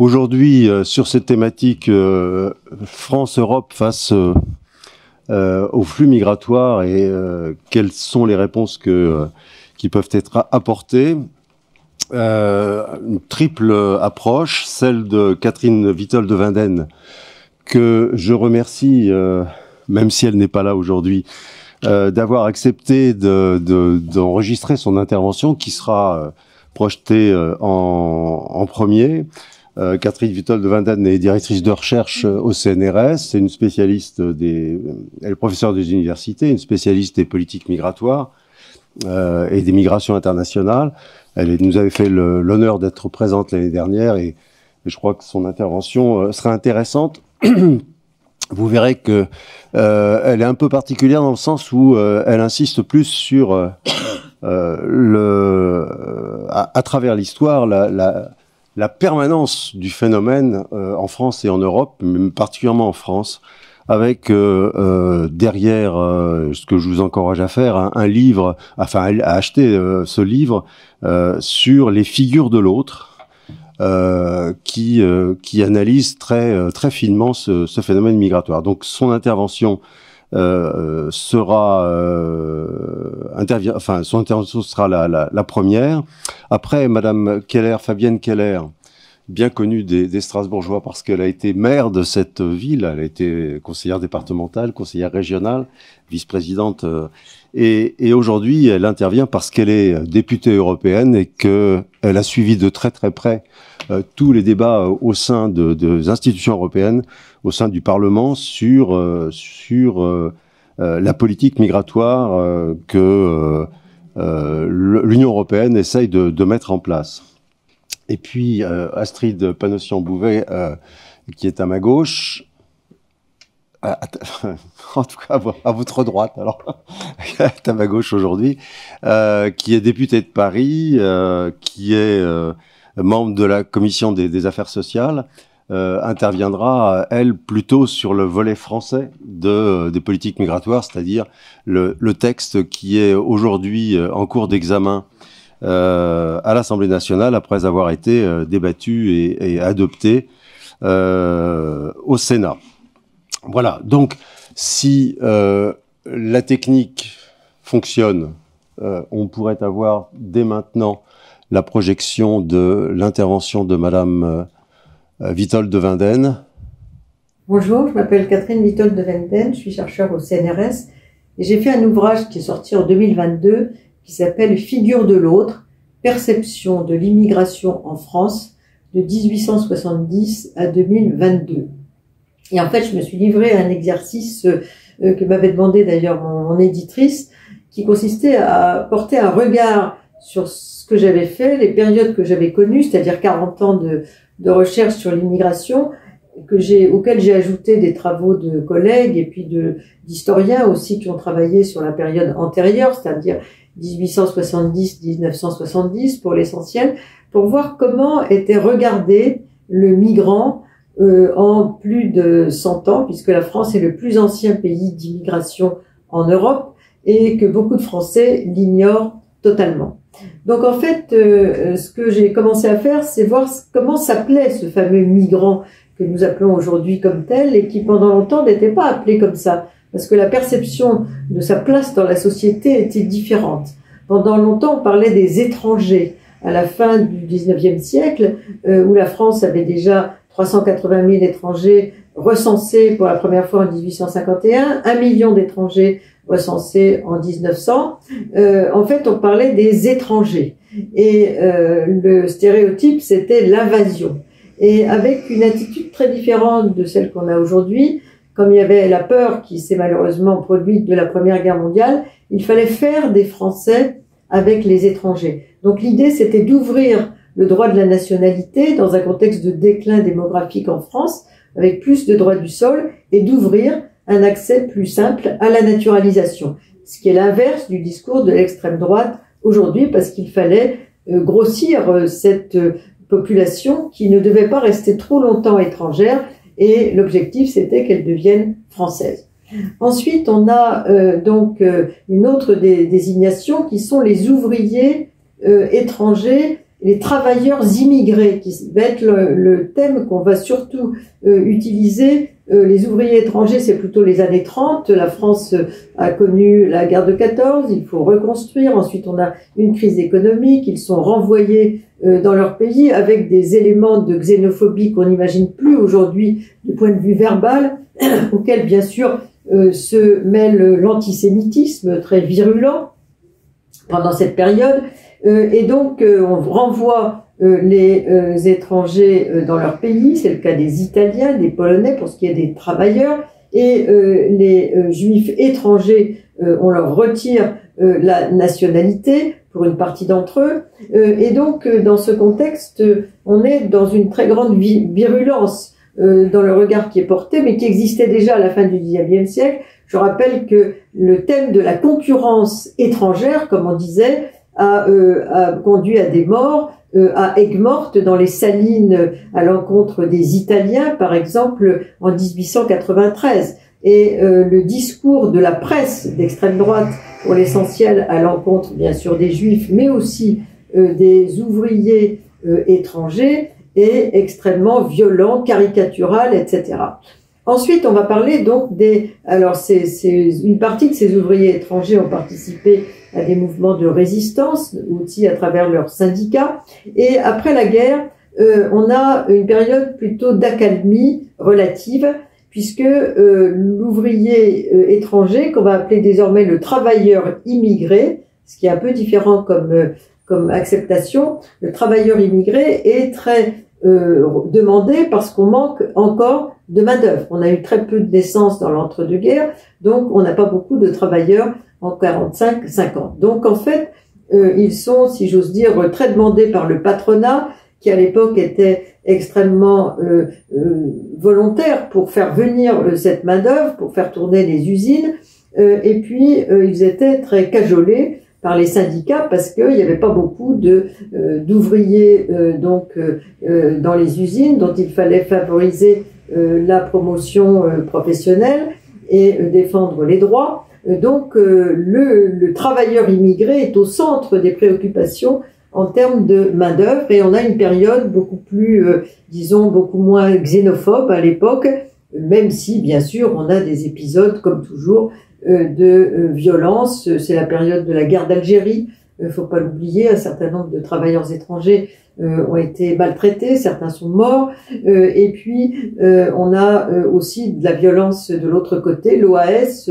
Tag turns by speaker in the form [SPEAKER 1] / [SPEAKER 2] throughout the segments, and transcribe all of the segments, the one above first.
[SPEAKER 1] Aujourd'hui, sur cette thématique France-Europe face aux flux migratoires et quelles sont les réponses qui peuvent être apportées. Une triple approche, celle de Catherine Witold de Winden, que je remercie, même si elle n'est pas là aujourd'hui, d'avoir accepté d'enregistrer son intervention qui sera projetée en premier. Catherine Witold de Winden est directrice de recherche au CNRS, c'est une spécialiste elle est professeure des universités, une spécialiste des politiques migratoires et des migrations internationales. Elle nous avait fait l'honneur d'être présente l'année dernière et je crois que son intervention sera intéressante. Vous verrez que elle est un peu particulière dans le sens où elle insiste plus sur à travers l'histoire la permanence du phénomène en France et en Europe, mais particulièrement en France, avec derrière ce que je vous encourage à faire, un livre, enfin à acheter ce livre sur les figures de l'autre, qui analyse très finement ce phénomène migratoire. Donc son intervention son intervention sera la première. Après, Madame Keller, Fabienne Keller, bien connue des Strasbourgeois parce qu'elle a été maire de cette ville, elle a été conseillère départementale, conseillère régionale, vice-présidente, et aujourd'hui elle intervient parce qu'elle est députée européenne et qu'elle a suivi de très près tous les débats au sein des institutions européennes, au sein du Parlement sur la politique migratoire que l'Union européenne essaye de mettre en place. Et puis Astrid Panosyan-Bouvet, qui est à ma gauche, en tout cas à votre droite, alors, est à ma gauche aujourd'hui, qui est députée de Paris, qui est membre de la commission des affaires sociales, interviendra, elle, plutôt sur le volet français des politiques migratoires, c'est-à-dire le texte qui est aujourd'hui en cours d'examen à l'Assemblée nationale après avoir été débattu et adopté au Sénat. Voilà, donc si la technique fonctionne, on pourrait avoir dès maintenant la projection de l'intervention de Madame Witold de Winden.
[SPEAKER 2] Bonjour, je m'appelle Catherine Witold de Winden, je suis chercheur au CNRS et j'ai fait un ouvrage qui est sorti en 2022 qui s'appelle « Figures de l'autre, perception de l'immigration en France de 1870 à 2022 ». Et en fait, je me suis livrée à un exercice que m'avait demandé d'ailleurs mon éditrice, qui consistait à porter un regard sur ce que j'avais fait, les périodes que j'avais connues, c'est-à-dire 40 ans de recherche sur l'immigration, auxquels j'ai ajouté des travaux de collègues et puis d'historiens aussi qui ont travaillé sur la période antérieure, c'est-à-dire 1870-1970 pour l'essentiel, pour voir comment était regardé le migrant en plus de 100 ans, puisque la France est le plus ancien pays d'immigration en Europe et que beaucoup de Français l'ignorent totalement. Donc en fait, ce que j'ai commencé à faire, c'est voir comment s'appelait ce fameux migrant que nous appelons aujourd'hui comme tel et qui pendant longtemps n'était pas appelé comme ça, parce que la perception de sa place dans la société était différente. Pendant longtemps, on parlait des étrangers. À la fin du 19e siècle, où la France avait déjà 380 000 étrangers recensés pour la première fois en 1851, 1 million d'étrangers recensés en 1900. En fait, on parlait des étrangers. Et le stéréotype, c'était l'invasion. Et avec une attitude très différente de celle qu'on a aujourd'hui, comme il y avait la peur qui s'est malheureusement produite de la Première Guerre mondiale, il fallait faire des Français avec les étrangers. Donc l'idée, c'était d'ouvrir le droit de la nationalité dans un contexte de déclin démographique en France, avec plus de droits du sol, et d'ouvrir un accès plus simple à la naturalisation. Ce qui est l'inverse du discours de l'extrême droite aujourd'hui, parce qu'il fallait grossir cette population qui ne devait pas rester trop longtemps étrangère, et l'objectif, c'était qu'elle devienne française. Ensuite, on a une autre désignation qui sont les ouvriers étrangers les travailleurs immigrés, qui va être le thème qu'on va surtout utiliser. Les ouvriers étrangers, c'est plutôt les années 30. La France a connu la guerre de 14, il faut reconstruire. Ensuite, on a une crise économique. Ils sont renvoyés dans leur pays avec des éléments de xénophobie qu'on n'imagine plus aujourd'hui du point de vue verbal, auquel, bien sûr, se mêle l'antisémitisme très virulent pendant cette période. Et donc, on renvoie les étrangers dans leur pays, c'est le cas des Italiens, des Polonais pour ce qui est des travailleurs, et les Juifs étrangers, on leur retire la nationalité pour une partie d'entre eux. Et donc, dans ce contexte, on est dans une très grande virulence dans le regard qui est porté, mais qui existait déjà à la fin du XIXe siècle. Je rappelle que le thème de la concurrence étrangère, comme on disait, a conduit à des morts, à Aigues-Mortes dans les Salines à l'encontre des Italiens, par exemple, en 1893. Et le discours de la presse d'extrême droite, pour l'essentiel à l'encontre, bien sûr, des Juifs, mais aussi des ouvriers étrangers, est extrêmement violent, caricatural, etc. Ensuite, on va parler donc alors une partie de ces ouvriers étrangers ont participé à des mouvements de résistance, aussi à travers leurs syndicats. Et après la guerre, on a une période plutôt d'accalmie relative, puisque l'ouvrier étranger, qu'on va appeler désormais le travailleur immigré, ce qui est un peu différent comme acceptation, le travailleur immigré est très demandé parce qu'on manque encore de main-d'œuvre. On a eu très peu de naissances dans l'entre-deux-guerres, donc on n'a pas beaucoup de travailleurs en 45-50. Donc en fait, ils sont, si j'ose dire, très demandés par le patronat, qui à l'époque était extrêmement volontaire pour faire venir cette main-d'œuvre, pour faire tourner les usines, et puis ils étaient très cajolés par les syndicats parce qu'il n'y avait pas beaucoup d'ouvriers dans les usines, dont il fallait favoriser la promotion professionnelle et défendre les droits. Donc le travailleur immigré est au centre des préoccupations en termes de main-d'œuvre, et on a une période beaucoup plus, disons, beaucoup moins xénophobe à l'époque, même si, bien sûr, on a des épisodes, comme toujours, de violence. C'est la période de la guerre d'Algérie, faut pas l'oublier, un certain nombre de travailleurs étrangers ont été maltraités, certains sont morts, et puis on a aussi de la violence de l'autre côté. L'OAS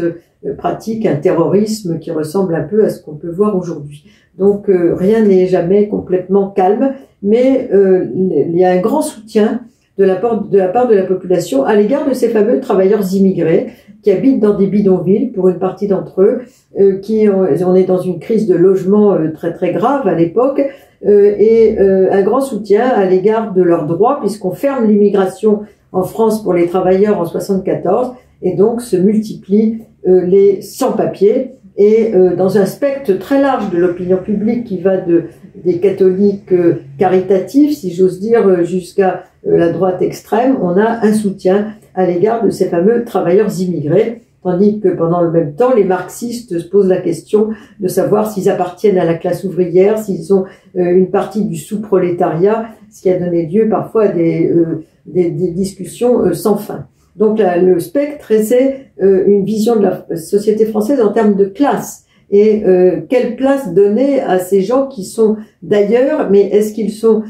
[SPEAKER 2] pratique un terrorisme qui ressemble un peu à ce qu'on peut voir aujourd'hui. Donc rien n'est jamais complètement calme, mais il y a un grand soutien de la part de la population à l'égard de ces fameux travailleurs immigrés qui habitent dans des bidonvilles, pour une partie d'entre eux, on est dans une crise de logement très très grave à l'époque, et un grand soutien à l'égard de leurs droits, puisqu'on ferme l'immigration en France pour les travailleurs en 74, et donc se multiplient les sans-papiers, et dans un spectre très large de l'opinion publique qui va des catholiques caritatifs, si j'ose dire, jusqu'à la droite extrême, on a un soutien à l'égard de ces fameux travailleurs immigrés, tandis que pendant le même temps, les marxistes se posent la question de savoir s'ils appartiennent à la classe ouvrière, s'ils ont une partie du sous-prolétariat, ce qui a donné lieu parfois à des discussions sans fin. Donc là, le spectre, c'est une vision de la société française en termes de classe. Et quelle place donner à ces gens qui sont d'ailleurs, mais est-ce qu'ils sont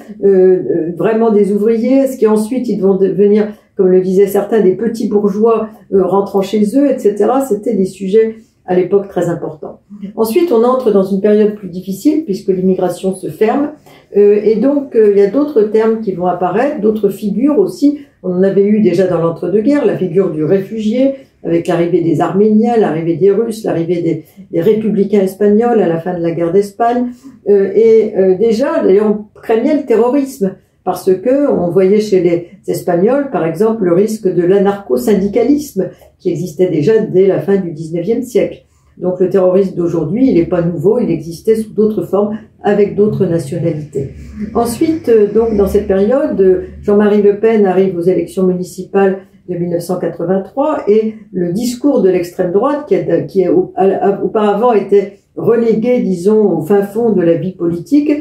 [SPEAKER 2] vraiment des ouvriers? Est-ce qu'ensuite ils vont devenir, comme le disaient certains, des petits bourgeois rentrant chez eux, etc. C'était des sujets à l'époque très importants. Ensuite, on entre dans une période plus difficile puisque l'immigration se ferme. Et donc, il y a d'autres termes qui vont apparaître, d'autres figures aussi. On en avait eu déjà dans l'entre-deux-guerres, la figure du réfugié, avec l'arrivée des Arméniens, l'arrivée des Russes, l'arrivée des républicains espagnols à la fin de la guerre d'Espagne. Déjà, d'ailleurs, on craignait le terrorisme, parce que on voyait chez les Espagnols, par exemple, le risque de l'anarcho-syndicalisme, qui existait déjà dès la fin du XIXe siècle. Donc le terrorisme d'aujourd'hui, il n'est pas nouveau, il existait sous d'autres formes, avec d'autres nationalités. Ensuite, donc dans cette période, Jean-Marie Le Pen arrive aux élections municipales de 1983, et le discours de l'extrême droite, qui auparavant était relégué, disons, au fin fond de la vie politique,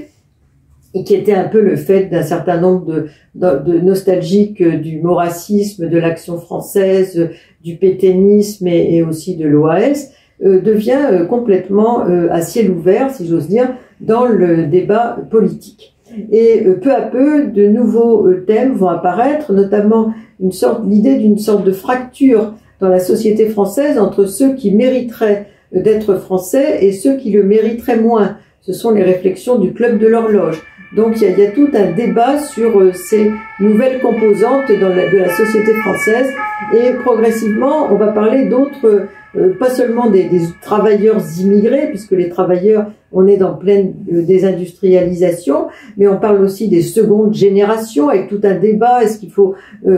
[SPEAKER 2] et qui était un peu le fait d'un certain nombre de nostalgiques du maurassisme, de l'Action française, du pétainisme et aussi de l'OAS, devient complètement à ciel ouvert, si j'ose dire, dans le débat politique. Et peu à peu, de nouveaux thèmes vont apparaître, notamment l'idée d'une sorte de fracture dans la société française entre ceux qui mériteraient d'être français et ceux qui le mériteraient moins. Ce sont les réflexions du Club de l'Horloge. Donc il y a tout un débat sur ces nouvelles composantes de la société française, et progressivement on va parler d'autres, pas seulement des travailleurs immigrés, puisque les travailleurs, on est dans pleine désindustrialisation, mais on parle aussi des secondes générations, avec tout un débat: est-ce qu'il faut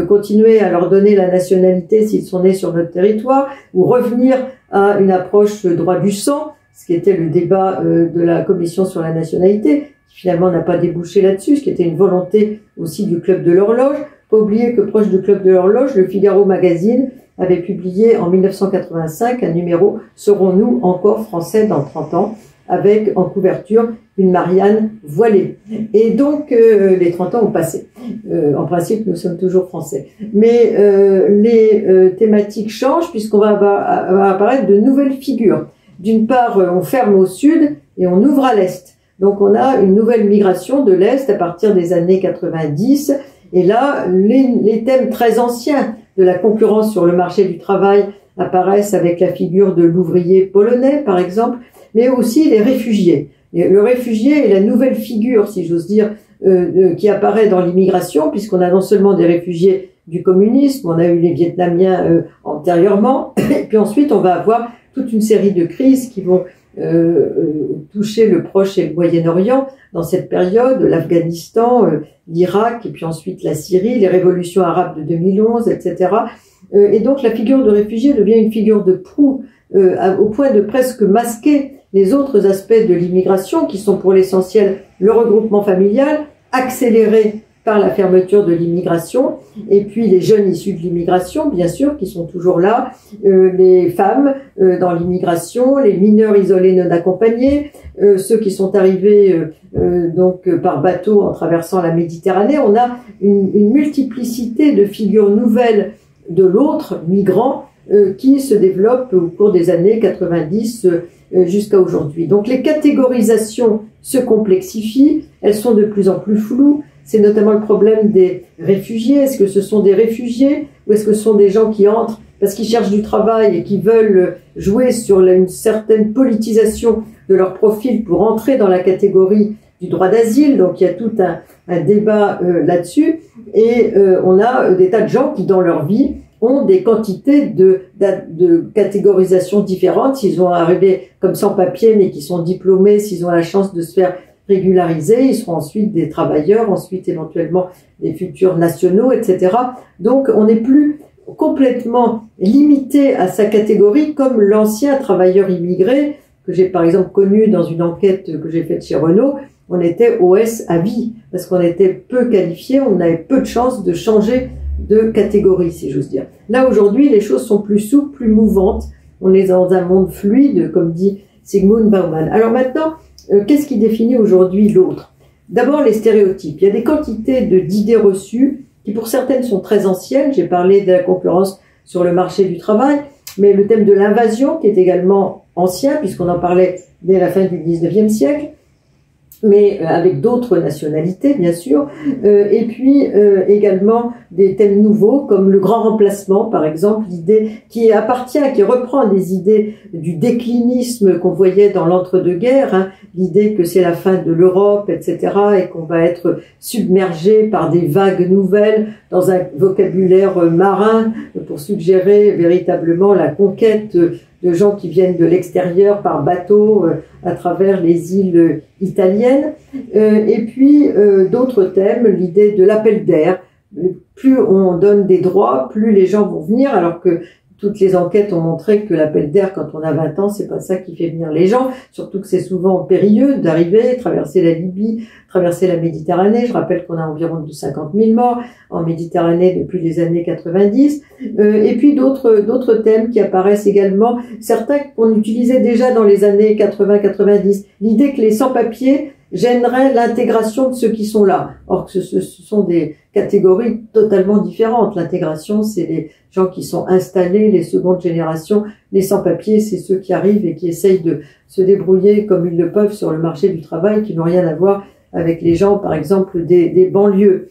[SPEAKER 2] continuer à leur donner la nationalité s'ils sont nés sur notre territoire, ou revenir à une approche droit du sang, ce qui était le débat de la commission sur la nationalité, qui finalement n'a pas débouché là-dessus, ce qui était une volonté aussi du Club de l'Horloge. Faut pas oublier que proche du Club de l'Horloge, le Figaro Magazine avait publié en 1985 un numéro « Serons-nous encore français dans 30 ans ?», avec en couverture une Marianne voilée. Et donc les 30 ans ont passé. En principe, nous sommes toujours français. Mais les thématiques changent, puisqu'on va apparaître de nouvelles figures. D'une part, on ferme au sud et on ouvre à l'est. Donc on a une nouvelle migration de l'est à partir des années 90. Et là, les thèmes très anciens de la concurrence sur le marché du travail apparaissent, avec la figure de l'ouvrier polonais, par exemple, mais aussi les réfugiés. Et le réfugié est la nouvelle figure, si j'ose dire, qui apparaît dans l'immigration, puisqu'on a non seulement des réfugiés du communisme, on a eu les Vietnamiens antérieurement, et puis ensuite on va avoir toute une série de crises qui vont toucher le Proche et le Moyen-Orient dans cette période, l'Afghanistan, l'Irak, et puis ensuite la Syrie, les révolutions arabes de 2011, etc. Et donc la figure de réfugié devient une figure de proue, au point de presque masquer les autres aspects de l'immigration, qui sont pour l'essentiel le regroupement familial, accéléré par la fermeture de l'immigration, et puis les jeunes issus de l'immigration, bien sûr, qui sont toujours là, les femmes dans l'immigration, les mineurs isolés non accompagnés, ceux qui sont arrivés donc par bateau en traversant la Méditerranée. On a une multiplicité de figures nouvelles de l'autre, migrant, qui se développe au cours des années 90 jusqu'à aujourd'hui. Donc les catégorisations se complexifient, elles sont de plus en plus floues. C'est notamment le problème des réfugiés. Est-ce que ce sont des réfugiés ou est-ce que ce sont des gens qui entrent parce qu'ils cherchent du travail et qui veulent jouer sur une certaine politisation de leur profil pour entrer dans la catégorie du droit d'asile? Donc il y a tout un débat là-dessus, et on a des tas de gens qui dans leur vie ont des quantités de catégorisation différentes. S'ils ont arrivé comme sans papier mais qui sont diplômés, s'ils ont la chance de se faire régularisés, ils seront ensuite des travailleurs, ensuite éventuellement des futurs nationaux, etc. Donc on n'est plus complètement limité à sa catégorie comme l'ancien travailleur immigré que j'ai par exemple connu dans une enquête que j'ai faite chez Renault. On était OS à vie parce qu'on était peu qualifié, on avait peu de chances de changer de catégorie, si j'ose dire. Là aujourd'hui, les choses sont plus souples, plus mouvantes. On est dans un monde fluide, comme dit Zygmunt Bauman. Alors maintenant, qu'est-ce qui définit aujourd'hui l'autre? D'abord, les stéréotypes. Il y a des quantités d'idées reçues qui, pour certaines, sont très anciennes. J'ai parlé de la concurrence sur le marché du travail, mais le thème de l'invasion, qui est également ancien, puisqu'on en parlait dès la fin du 19e siècle, mais avec d'autres nationalités, bien sûr, et puis également des thèmes nouveaux, comme le grand remplacement, par exemple, l'idée qui reprend des idées du déclinisme qu'on voyait dans l'entre-deux-guerres, hein, l'idée que c'est la fin de l'Europe, etc., et qu'on va être submergé par des vagues nouvelles dans un vocabulaire marin pour suggérer véritablement la conquête de gens qui viennent de l'extérieur par bateau à travers les îles italiennes. Et puis d'autres thèmes, l'idée de l'appel d'air. Plus on donne des droits, plus les gens vont venir, alors que toutes les enquêtes ont montré que l'appel d'air, quand on a 20 ans, c'est pas ça qui fait venir les gens, surtout que c'est souvent périlleux d'arriver, traverser la Libye, traverser la Méditerranée. Je rappelle qu'on a environ 50 000 morts en Méditerranée depuis les années 90. Et puis d'autres thèmes qui apparaissent également, certains qu'on utilisait déjà dans les années 80-90. L'idée que les sans-papiers gênerait l'intégration de ceux qui sont là. Or que ce sont des catégories totalement différentes. L'intégration, c'est les gens qui sont installés, les secondes générations. Les sans-papiers, c'est ceux qui arrivent et qui essayent de se débrouiller comme ils le peuvent sur le marché du travail, qui n'ont rien à voir avec les gens, par exemple, des banlieues.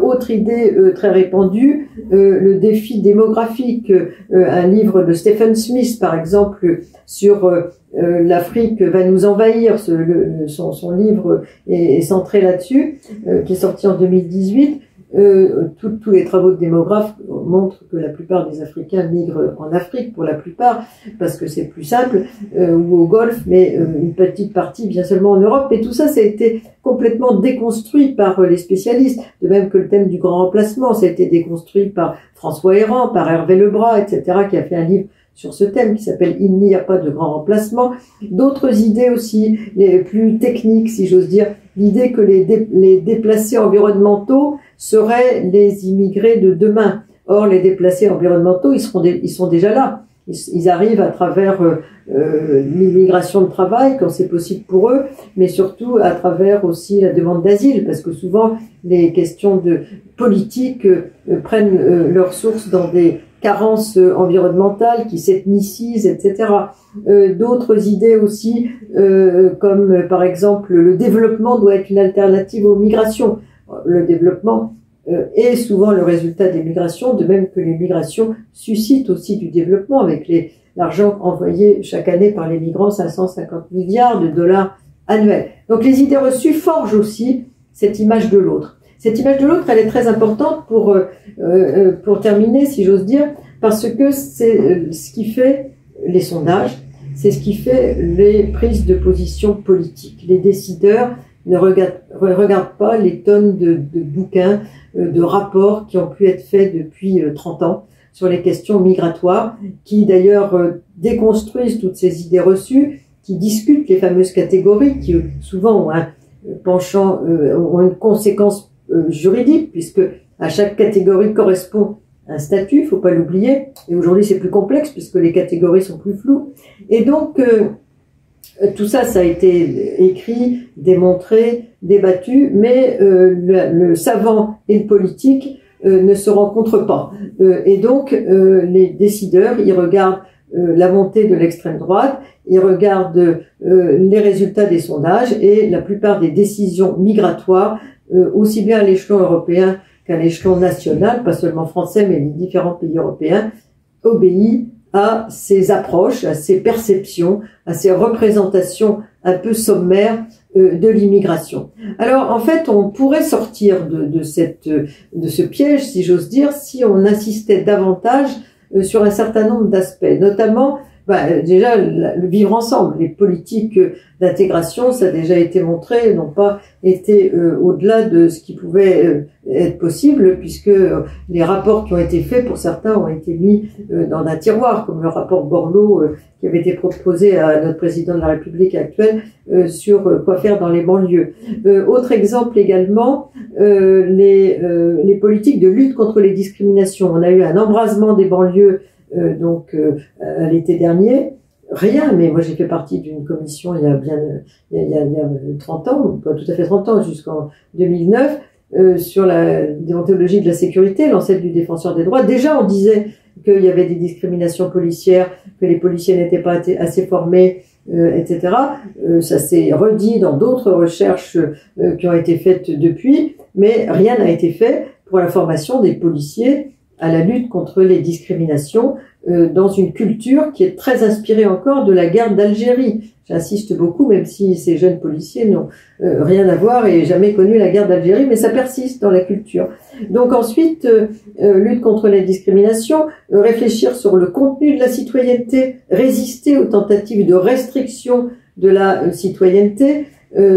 [SPEAKER 2] Autre idée très répandue, le défi démographique. Un livre de Stephen Smith, par exemple, sur l'Afrique va nous envahir. Son livre est centré là-dessus, qui est sorti en 2018. Tous les travaux de démographes montrent que la plupart des Africains migrent en Afrique, pour la plupart, parce que c'est plus simple, ou au Golfe, mais une petite partie bien seulement en Europe. Et tout ça, ça a été complètement déconstruit par les spécialistes, de même que le thème du grand remplacement, ça a été déconstruit par François Héran, par Hervé Lebras, etc., qui a fait un livre sur ce thème qui s'appelle « Il n'y a pas de grand remplacement ». D'autres idées aussi, les plus techniques, si j'ose dire, l'idée que les déplacés environnementaux seraient les immigrés de demain. Or, les déplacés environnementaux, ils sont déjà là. Ils arrivent à travers l'immigration de travail, quand c'est possible pour eux, mais surtout à travers aussi la demande d'asile, parce que souvent, les questions de politique prennent leur source dans des carences environnementales qui s'ethnicisent, etc. D'autres idées aussi, comme par exemple le développement doit être une alternative aux migrations. Le développement est souvent le résultat des migrations, de même que les migrations suscitent aussi du développement, avec l'argent envoyé chaque année par les migrants, 550 milliards de dollars annuels. Donc les idées reçues forgent aussi cette image de l'autre. Cette image de l'autre, elle est très importante pour terminer, si j'ose dire, parce que c'est ce qui fait les sondages, c'est ce qui fait les prises de position politiques. Les décideurs ne regardent pas les tonnes de bouquins, de rapports qui ont pu être faits depuis 30 ans sur les questions migratoires, qui d'ailleurs déconstruisent toutes ces idées reçues, qui discutent les fameuses catégories, qui souvent ont un penchant, ont une conséquence juridique, puisque à chaque catégorie correspond un statut, faut pas l'oublier. Et aujourd'hui, c'est plus complexe puisque les catégories sont plus floues. Et donc, tout ça, ça a été écrit, démontré, débattu, mais le savant et le politique ne se rencontrent pas. Et donc, les décideurs, ils regardent la montée de l'extrême droite, ils regardent les résultats des sondages et la plupart des décisions migratoires, aussi bien à l'échelon européen qu'à l'échelon national, pas seulement français, mais les différents pays européens, obéit à ces approches, à ces perceptions, à ces représentations un peu sommaires de l'immigration. Alors, en fait, on pourrait sortir de ce piège, si j'ose dire, si on insistait davantage sur un certain nombre d'aspects, notamment déjà le vivre ensemble. Les politiques d'intégration, ça a déjà été montré, n'ont pas été au-delà de ce qui pouvait être possible, puisque les rapports qui ont été faits, pour certains, ont été mis dans un tiroir, comme le rapport Borloo qui avait été proposé à notre président de la République actuelle sur quoi faire dans les banlieues. Autre exemple également, les politiques de lutte contre les discriminations. On a eu un embrasement des banlieues à l'été dernier, rien, mais moi j'ai fait partie d'une commission il y a 30 ans, pas tout à fait 30 ans, jusqu'en 2009, sur la déontologie de la sécurité, l'ancêtre du défenseur des droits. Déjà on disait qu'il y avait des discriminations policières, que les policiers n'étaient pas assez formés, etc. Ça s'est redit dans d'autres recherches qui ont été faites depuis, mais rien n'a été fait pour la formation des policiers à la lutte contre les discriminations dans une culture qui est très inspirée encore de la guerre d'Algérie. J'insiste beaucoup, même si ces jeunes policiers n'ont rien à voir et jamais connu la guerre d'Algérie, mais ça persiste dans la culture. Donc ensuite, lutte contre les discriminations, réfléchir sur le contenu de la citoyenneté, résister aux tentatives de restriction de la citoyenneté.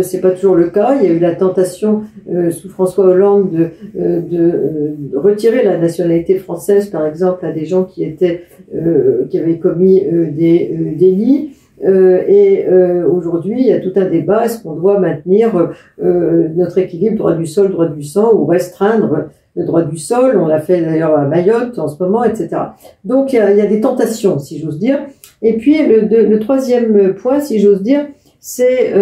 [SPEAKER 2] C'est pas toujours le cas. Il y a eu la tentation sous François Hollande de retirer la nationalité française, par exemple, à des gens qui avaient commis des délits. Aujourd'hui, il y a tout un débat. Est-ce qu'on doit maintenir notre équilibre droit du sol, droit du sang, ou restreindre le droit du sol? On l'a fait d'ailleurs à Mayotte en ce moment, etc. Donc il y a des tentations, si j'ose dire. Et puis le troisième point, si j'ose dire, c'est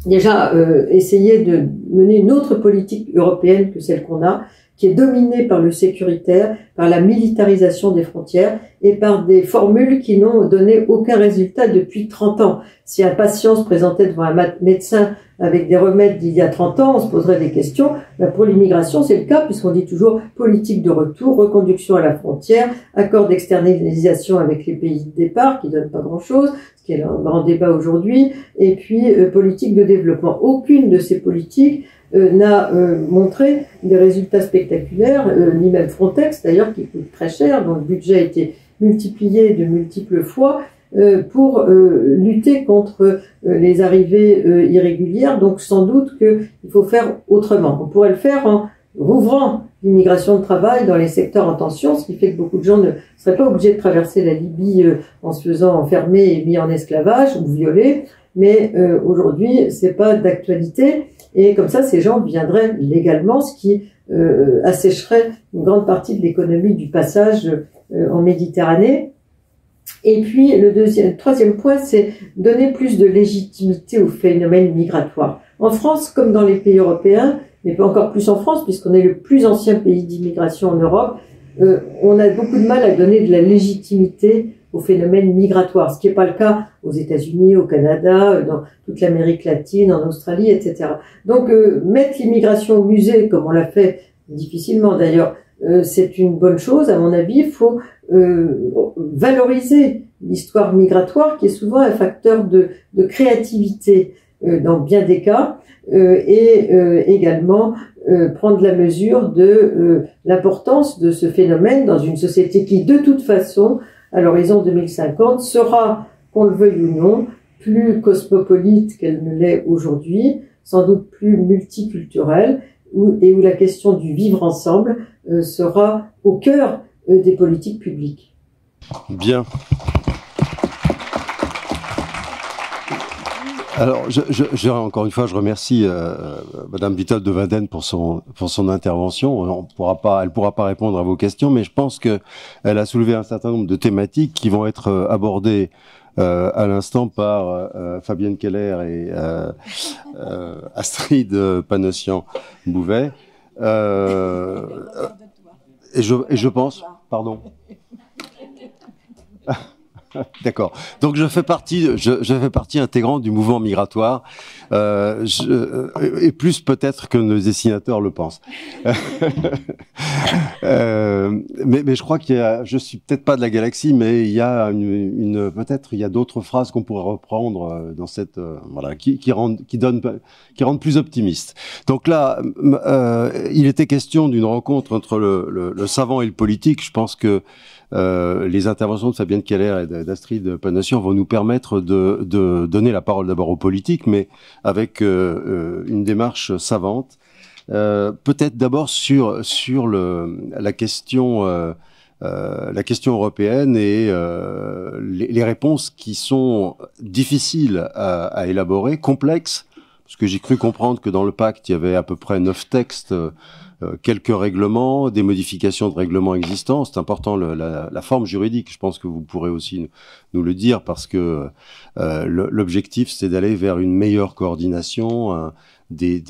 [SPEAKER 2] déjà essayer de mener une autre politique européenne que celle qu'on a, qui est dominée par le sécuritaire, par la militarisation des frontières et par des formules qui n'ont donné aucun résultat depuis 30 ans. Si un patient se présentait devant un médecin avec des remèdes d'il y a 30 ans, on se poserait des questions. Pour l'immigration, c'est le cas, puisqu'on dit toujours politique de retour, reconduction à la frontière, accord d'externalisation avec les pays de départ, qui donnent pas grand-chose, ce qui est un grand débat aujourd'hui, et puis politique de développement. Aucune de ces politiques n'a montré des résultats spectaculaires, ni même Frontex d'ailleurs, qui coûte très cher, dont le budget a été multiplié de multiples fois, pour lutter contre les arrivées irrégulières. Donc sans doute qu'il faut faire autrement. On pourrait le faire en rouvrant l'immigration de travail dans les secteurs en tension, ce qui fait que beaucoup de gens ne seraient pas obligés de traverser la Libye en se faisant enfermer et mis en esclavage ou violer. Mais aujourd'hui, c'est pas d'actualité. Et comme ça, ces gens viendraient légalement, ce qui assécherait une grande partie de l'économie du passage en Méditerranée. Et puis, troisième point, c'est donner plus de légitimité au phénomène migratoire. En France, comme dans les pays européens, mais pas encore plus en France, puisqu'on est le plus ancien pays d'immigration en Europe, on a beaucoup de mal à donner de la légitimité au phénomène migratoire, ce qui n'est pas le cas aux États-Unis, au Canada, dans toute l'Amérique latine, en Australie, etc. Donc, mettre l'immigration au musée, comme on l'a fait difficilement d'ailleurs, c'est une bonne chose, à mon avis. Il faut valoriser l'histoire migratoire, qui est souvent un facteur de créativité dans bien des cas, et également prendre la mesure de l'importance de ce phénomène dans une société qui, de toute façon, à l'horizon 2050, sera, qu'on le veuille ou non, plus cosmopolite qu'elle ne l'est aujourd'hui, sans doute plus multiculturelle, et où la question du vivre ensemble sera au cœur des politiques publiques.
[SPEAKER 1] Bien. Alors, encore une fois, je remercie Madame Vittel de Waden pour son intervention. Elle pourra pas répondre à vos questions, mais je pense que elle a soulevé un certain nombre de thématiques qui vont être abordées à l'instant par Fabienne Keller et Astrid Panossian-Bouvet. Et je pense, pardon. D'accord. Donc je fais partie intégrante du mouvement migratoire, et plus peut-être que nos dessinateurs le pensent. Mais je crois je suis peut-être pas de la galaxie, mais il y a peut-être il y a d'autres phrases qu'on pourrait reprendre dans cette voilà qui rendent plus optimiste. Donc là, il était question d'une rencontre entre le savant et le politique. Je pense que les interventions de Fabienne Keller et d'Astrid Panossian vont nous permettre de donner la parole d'abord aux politiques, mais avec une démarche savante. Peut-être d'abord sur la question européenne et les réponses qui sont difficiles à élaborer, complexes, parce que j'ai cru comprendre que dans le pacte il y avait à peu près 9 textes. Quelques règlements, des modifications de règlements existants. C'est important la forme juridique. Je pense que vous pourrez aussi nous le dire parce que l'objectif c'est d'aller vers une meilleure coordination, des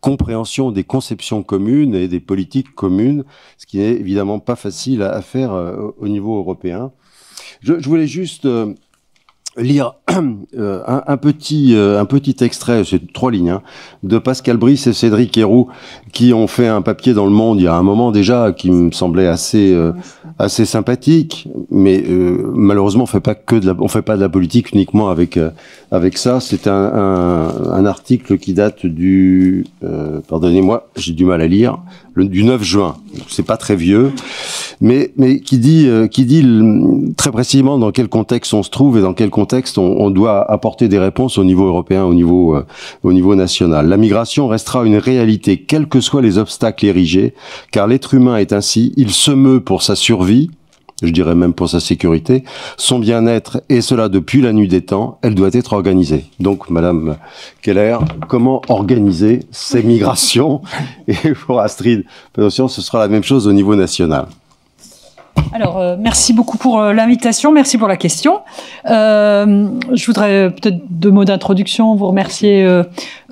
[SPEAKER 1] compréhensions, des conceptions communes et des politiques communes, ce qui n'est évidemment pas facile à faire au niveau européen. Je voulais juste lire un petit extrait, c'est 3 lignes, hein, de Pascal Brice et Cédric Héroux, qui ont fait un papier dans Le Monde il y a un moment déjà, qui me semblait assez sympathique, mais malheureusement on fait pas de la politique uniquement avec ça. C'est un article qui date du pardonnez-moi, j'ai du mal à lire, du 9 juin. C'est pas très vieux, mais qui dit très précisément dans quel contexte on se trouve et dans quel contexte on doit apporter des réponses au niveau européen, au niveau national. La migration restera une réalité, quels que soient les obstacles érigés, car l'être humain est ainsi, il se meut pour sa survie, je dirais même pour sa sécurité, son bien-être, et cela depuis la nuit des temps, elle doit être organisée. Donc, Madame Keller, comment organiser ces migrations? Et pour Astrid Panossian, ce sera la même chose au niveau national.
[SPEAKER 3] Alors, merci beaucoup pour l'invitation, merci pour la question. Je voudrais peut-être 2 mots d'introduction, vous remercier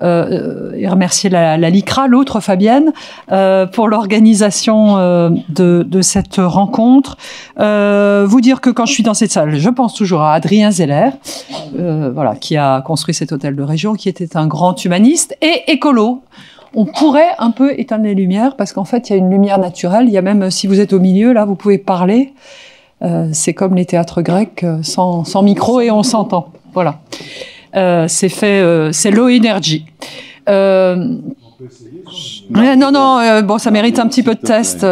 [SPEAKER 3] et remercier la LICRA, l'autre Fabienne, pour l'organisation de cette rencontre. Vous dire que quand je suis dans cette salle, je pense toujours à Adrien Zeller, voilà, qui a construit cet hôtel de région, qui était un grand humaniste et écolo. On pourrait un peu éteindre les lumières parce qu'en fait, il y a une lumière naturelle. Il y a même, si vous êtes au milieu, là, vous pouvez parler. C'est comme les théâtres grecs, sans micro et on s'entend. Voilà. C'est fait, c'est low energy. Bon, ça mérite un petit peu de test.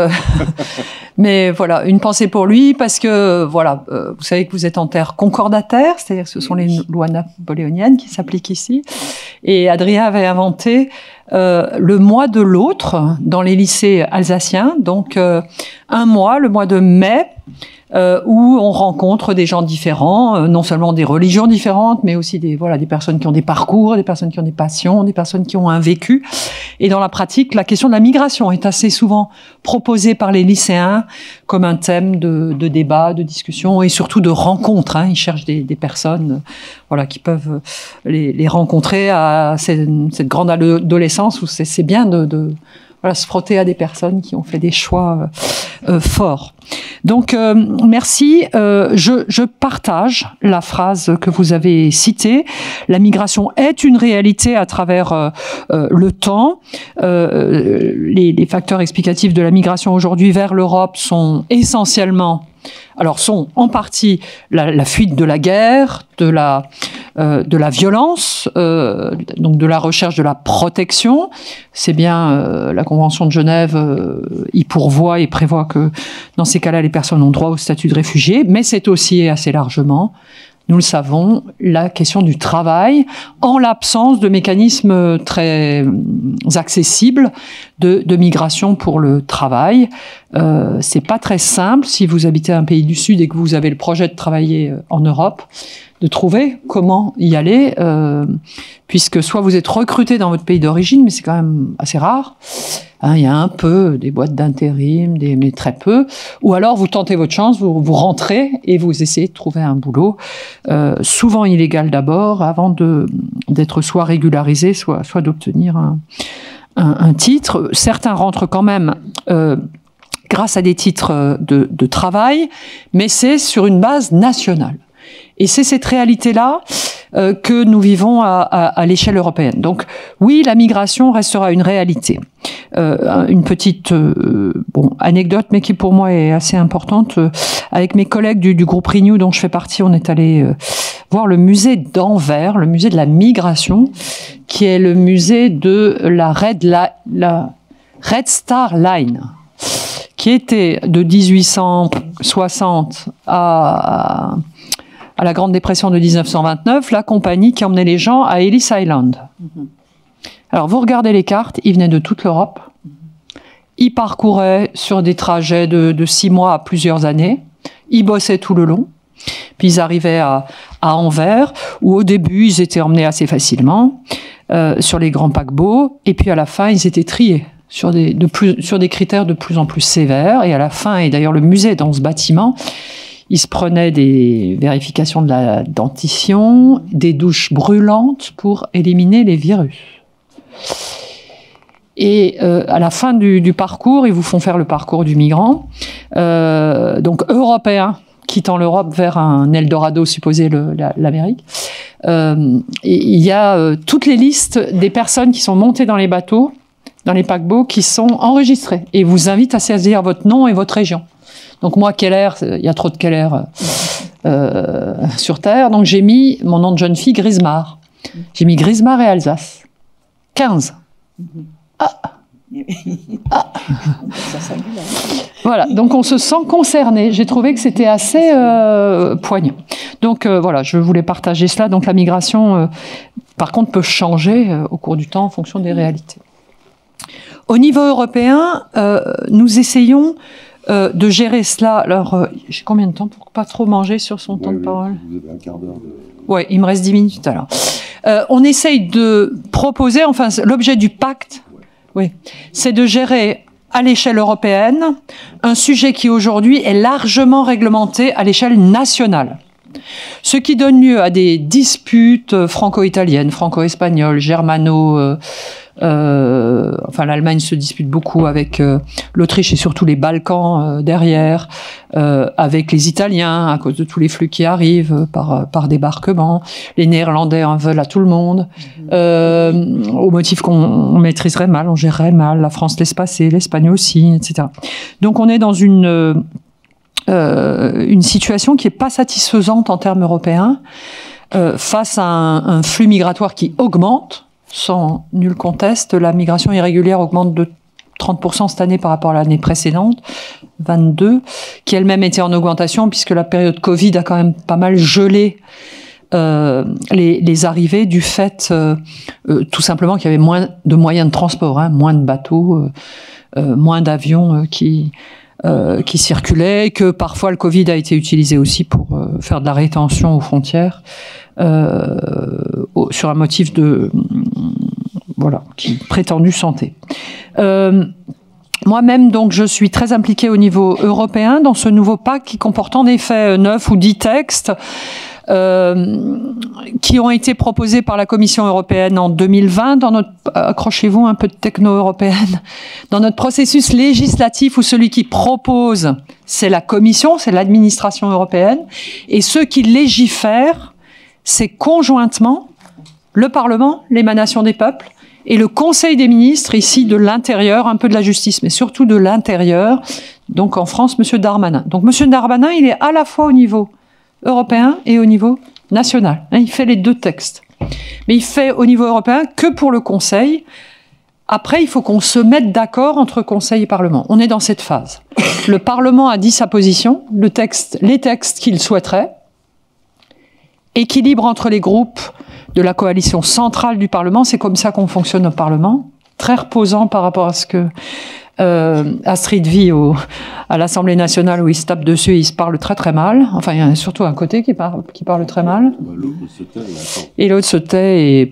[SPEAKER 3] Mais voilà, une pensée pour lui parce que, voilà, vous savez que vous êtes en terre concordataire, c'est-à-dire que ce sont les lois napoléoniennes qui s'appliquent ici. Et Adrien avait inventé le mois de l'autre dans les lycées alsaciens, donc un mois, le mois de mai, où on rencontre des gens différents, non seulement des religions différentes, mais aussi des personnes qui ont des parcours, des personnes qui ont des passions, des personnes qui ont un vécu. Et dans la pratique, la question de la migration est assez souvent proposée par les lycéens comme un thème de débat, de discussion et surtout de rencontre. Ils cherchent des personnes, qui peuvent les rencontrer à cette grande adolescence où c'est bien de se frotter à des personnes qui ont fait des choix forts. Donc, merci. Je partage la phrase que vous avez citée. La migration est une réalité à travers le temps. Les facteurs explicatifs de la migration aujourd'hui vers l'Europe sont essentiellement, sont en partie la fuite de la guerre, de la violence, donc de la recherche de la protection. C'est bien la Convention de Genève y pourvoit et prévoit que dans ces cas-là, les personnes ont droit au statut de réfugié, mais c'est aussi assez largement, nous le savons, la question du travail, en l'absence de mécanismes très accessibles de migration pour le travail. C'est pas très simple si vous habitez un pays du Sud et que vous avez le projet de travailler en Europe, de trouver comment y aller, puisque soit vous êtes recruté dans votre pays d'origine, mais c'est quand même assez rare. Il y a un peu des boîtes d'intérim, mais très peu. Ou alors vous tentez votre chance, vous rentrez et vous essayez de trouver un boulot, souvent illégal d'abord, avant d'être soit régularisé, soit d'obtenir un titre. Certains rentrent quand même grâce à des titres de travail, mais c'est sur une base nationale. Et c'est cette réalité-là que nous vivons à l'échelle européenne. Donc oui, la migration restera une réalité. Une petite anecdote, mais qui pour moi est assez importante. Avec mes collègues du groupe Renew dont je fais partie, on est allé voir le musée d'Anvers, le musée de la migration, qui est le musée de la Red Star Line, qui était de 1860 à la Grande Dépression de 1929, la compagnie qui emmenait les gens à Ellis Island. Alors, vous regardez les cartes, ils venaient de toute l'Europe. Ils parcouraient sur des trajets de 6 mois à plusieurs années. Ils bossaient tout le long. Puis ils arrivaient à Anvers, où au début, ils étaient emmenés assez facilement sur les grands paquebots. Et puis à la fin, ils étaient triés sur des critères de plus en plus sévères. Et à la fin, et d'ailleurs le musée est dans ce bâtiment, ils se prenaient des vérifications de la dentition, des douches brûlantes pour éliminer les virus. Et à la fin du parcours, ils vous font faire le parcours du migrant, donc européen, quittant l'Europe vers un Eldorado supposé l'Amérique. Il y a toutes les listes des personnes qui sont montées dans les bateaux, dans les paquebots, qui sont enregistrées et vous invitent à saisir votre nom et votre région. Donc moi, Keller, il y a trop de Keller sur Terre, donc j'ai mis mon nom de jeune fille Grismar. J'ai mis Grismar et Alsace. 15. Voilà, donc on se sent concerné. J'ai trouvé que c'était assez poignant. Donc voilà, je voulais partager cela. Donc la migration, par contre, peut changer au cours du temps en fonction des réalités. Au niveau européen, nous essayons de gérer cela. Alors, j'ai combien de temps pour pas trop manger sur son temps de parole ?
[SPEAKER 1] Vous avez un quart d'heure de...
[SPEAKER 3] Oui, il me reste 10 minutes alors. On essaye de proposer, enfin, l'objet du pacte, oui, c'est de gérer à l'échelle européenne un sujet qui aujourd'hui est largement réglementé à l'échelle nationale. Ce qui donne lieu à des disputes franco-italiennes, franco-espagnoles, germano, enfin l'Allemagne se dispute beaucoup avec l'Autriche et surtout les Balkans derrière, avec les Italiens à cause de tous les flux qui arrivent par débarquement. Les Néerlandais en veulent à tout le monde, au motif qu'on maîtriserait mal, on gérerait mal, la France laisse passer, l'Espagne aussi, etc. Donc on est dans une situation qui n'est pas satisfaisante en termes européens, face à un flux migratoire qui augmente. Sans nul conteste, la migration irrégulière augmente de 30% cette année par rapport à l'année précédente, 22, qui elle-même était en augmentation puisque la période Covid a quand même pas mal gelé les arrivées du fait tout simplement qu'il y avait moins de moyens de transport, hein, moins de bateaux, moins d'avions qui circulaient, que parfois le Covid a été utilisé aussi pour faire de la rétention aux frontières sur un motif de prétendue santé. Moi-même, donc, je suis très impliquée au niveau européen dans ce nouveau pacte qui comporte en effet 9 ou 10 textes qui ont été proposés par la Commission européenne en 2020 dans notre, accrochez-vous un peu de techno-européenne, dans notre processus législatif où celui qui propose, c'est la Commission, c'est l'administration européenne, et ceux qui légifèrent, c'est conjointement le Parlement, l'émanation des peuples, et le Conseil des ministres, ici, de l'Intérieur, un peu de la justice, mais surtout de l'Intérieur, donc en France, M. Darmanin. Donc M. Darmanin, il est à la fois au niveau européen et au niveau national. Il fait les deux textes. Mais il fait au niveau européen que pour le Conseil. Après, il faut qu'on se mette d'accord entre Conseil et Parlement. On est dans cette phase. Le Parlement a dit sa position, les textes qu'il souhaiterait, équilibre entre les groupes de la coalition centrale du Parlement, c'est comme ça qu'on fonctionne au Parlement, très reposant par rapport à ce que Astrid vit à l'Assemblée nationale où il se tape dessus et il se parle très très mal. Enfin, il y en a surtout un côté qui parle très mal. Et l'autre se tait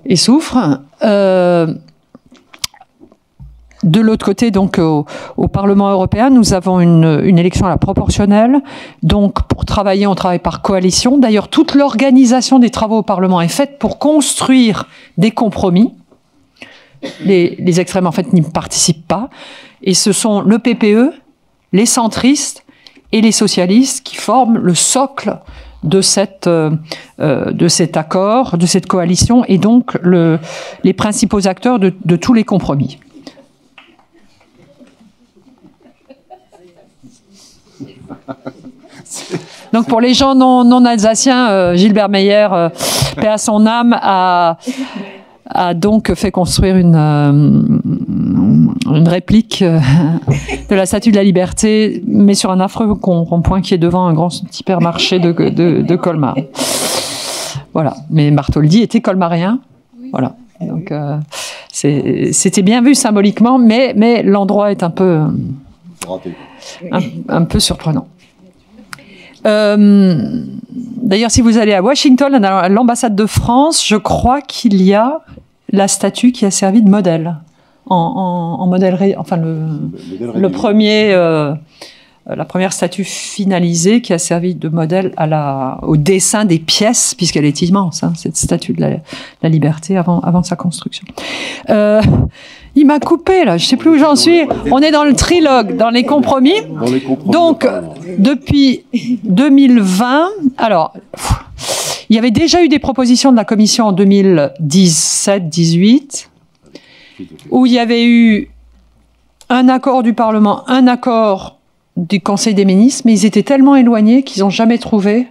[SPEAKER 3] et souffre. De l'autre côté, donc, au Parlement européen, nous avons une élection à la proportionnelle. Donc, pour travailler, on travaille par coalition. D'ailleurs, toute l'organisation des travaux au Parlement est faite pour construire des compromis. Les extrêmes, en fait, n'y participent pas. Et ce sont le PPE, les centristes et les socialistes qui forment le socle de cet accord, de cette coalition, et donc les principaux acteurs de tous les compromis. Donc pour les gens non alsaciens, Gilbert Meyer, paix à son âme, a donc fait construire une réplique de la Statue de la Liberté, mais sur un affreux rond-point qui est devant un grand hypermarché de Colmar. Voilà. Mais Bartholdi était colmarien. Voilà. Donc c'était bien vu symboliquement, mais l'endroit est un peu surprenant. D'ailleurs, si vous allez à Washington, à l'ambassade de France, je crois qu'il y a la statue qui a servi de modèle en modèle, enfin le premier, la première statue finalisée qui a servi de modèle au dessin des pièces, puisqu'elle est immense, hein, cette statue de la liberté avant sa construction. Il m'a coupé là, je ne sais plus où j'en suis. On est dans le trilogue, dans les compromis. Donc, depuis 2020, alors, il y avait déjà eu des propositions de la Commission en 2017-18, où il y avait eu un accord du Parlement, un accord du Conseil des ministres, mais ils étaient tellement éloignés qu'ils n'ont jamais trouvé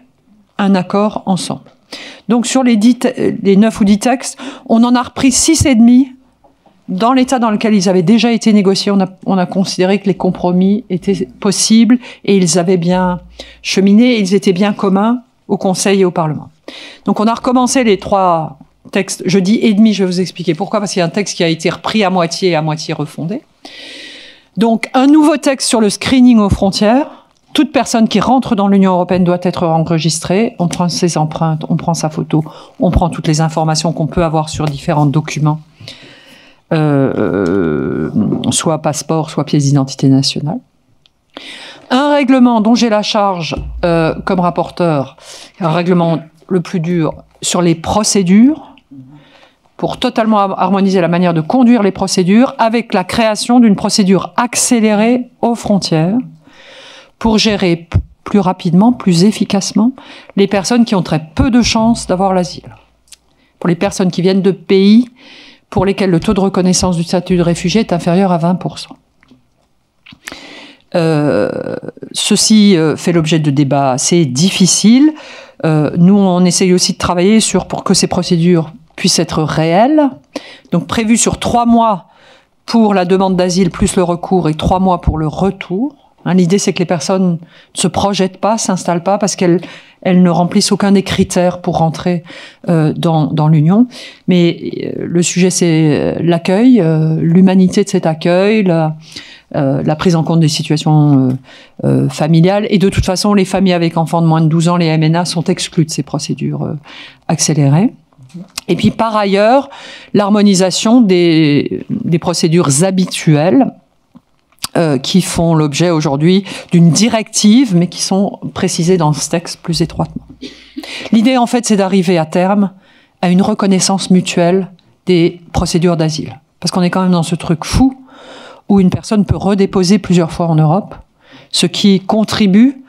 [SPEAKER 3] un accord ensemble. Donc, sur les 9 ou 10 textes, on en a repris 6,5. Dans l'état dans lequel ils avaient déjà été négociés, on a considéré que les compromis étaient possibles et ils avaient bien cheminé, ils étaient bien communs au Conseil et au Parlement. Donc on a recommencé les 3 textes, je dis et demi, je vais vous expliquer pourquoi, parce qu'il y a un texte qui a été repris à moitié et à moitié refondé. Donc un nouveau texte sur le screening aux frontières. Toute personne qui rentre dans l'Union européenne doit être enregistrée. On prend ses empreintes, on prend sa photo, on prend toutes les informations qu'on peut avoir sur différents documents soit passeport, soit pièce d'identité nationale. Un règlement dont j'ai la charge comme rapporteur, un règlement le plus dur sur les procédures, pour totalement harmoniser la manière de conduire les procédures, avec la création d'une procédure accélérée aux frontières, pour gérer plus rapidement, plus efficacement, les personnes qui ont très peu de chances d'avoir l'asile. Pour les personnes qui viennent de pays pour lesquels le taux de reconnaissance du statut de réfugié est inférieur à 20%. Ceci fait l'objet de débats assez difficiles. Nous, on essaye aussi de travailler pour que ces procédures puissent être réelles. Donc, prévu sur 3 mois pour la demande d'asile plus le recours et 3 mois pour le retour. L'idée, c'est que les personnes ne se projettent pas, s'installent pas parce qu'elles ne remplissent aucun des critères pour rentrer dans l'Union. Mais le sujet, c'est l'accueil, l'humanité de cet accueil, la prise en compte des situations familiales. Et de toute façon, les familles avec enfants de moins de 12 ans, les MNA, sont exclues de ces procédures accélérées. Et puis, par ailleurs, l'harmonisation des procédures habituelles qui font l'objet aujourd'hui d'une directive, mais qui sont précisées dans ce texte plus étroitement. L'idée, en fait, c'est d'arriver à terme à une reconnaissance mutuelle des procédures d'asile. Parce qu'on est quand même dans ce truc fou où une personne peut redéposer plusieurs fois en Europe, ce qui contribue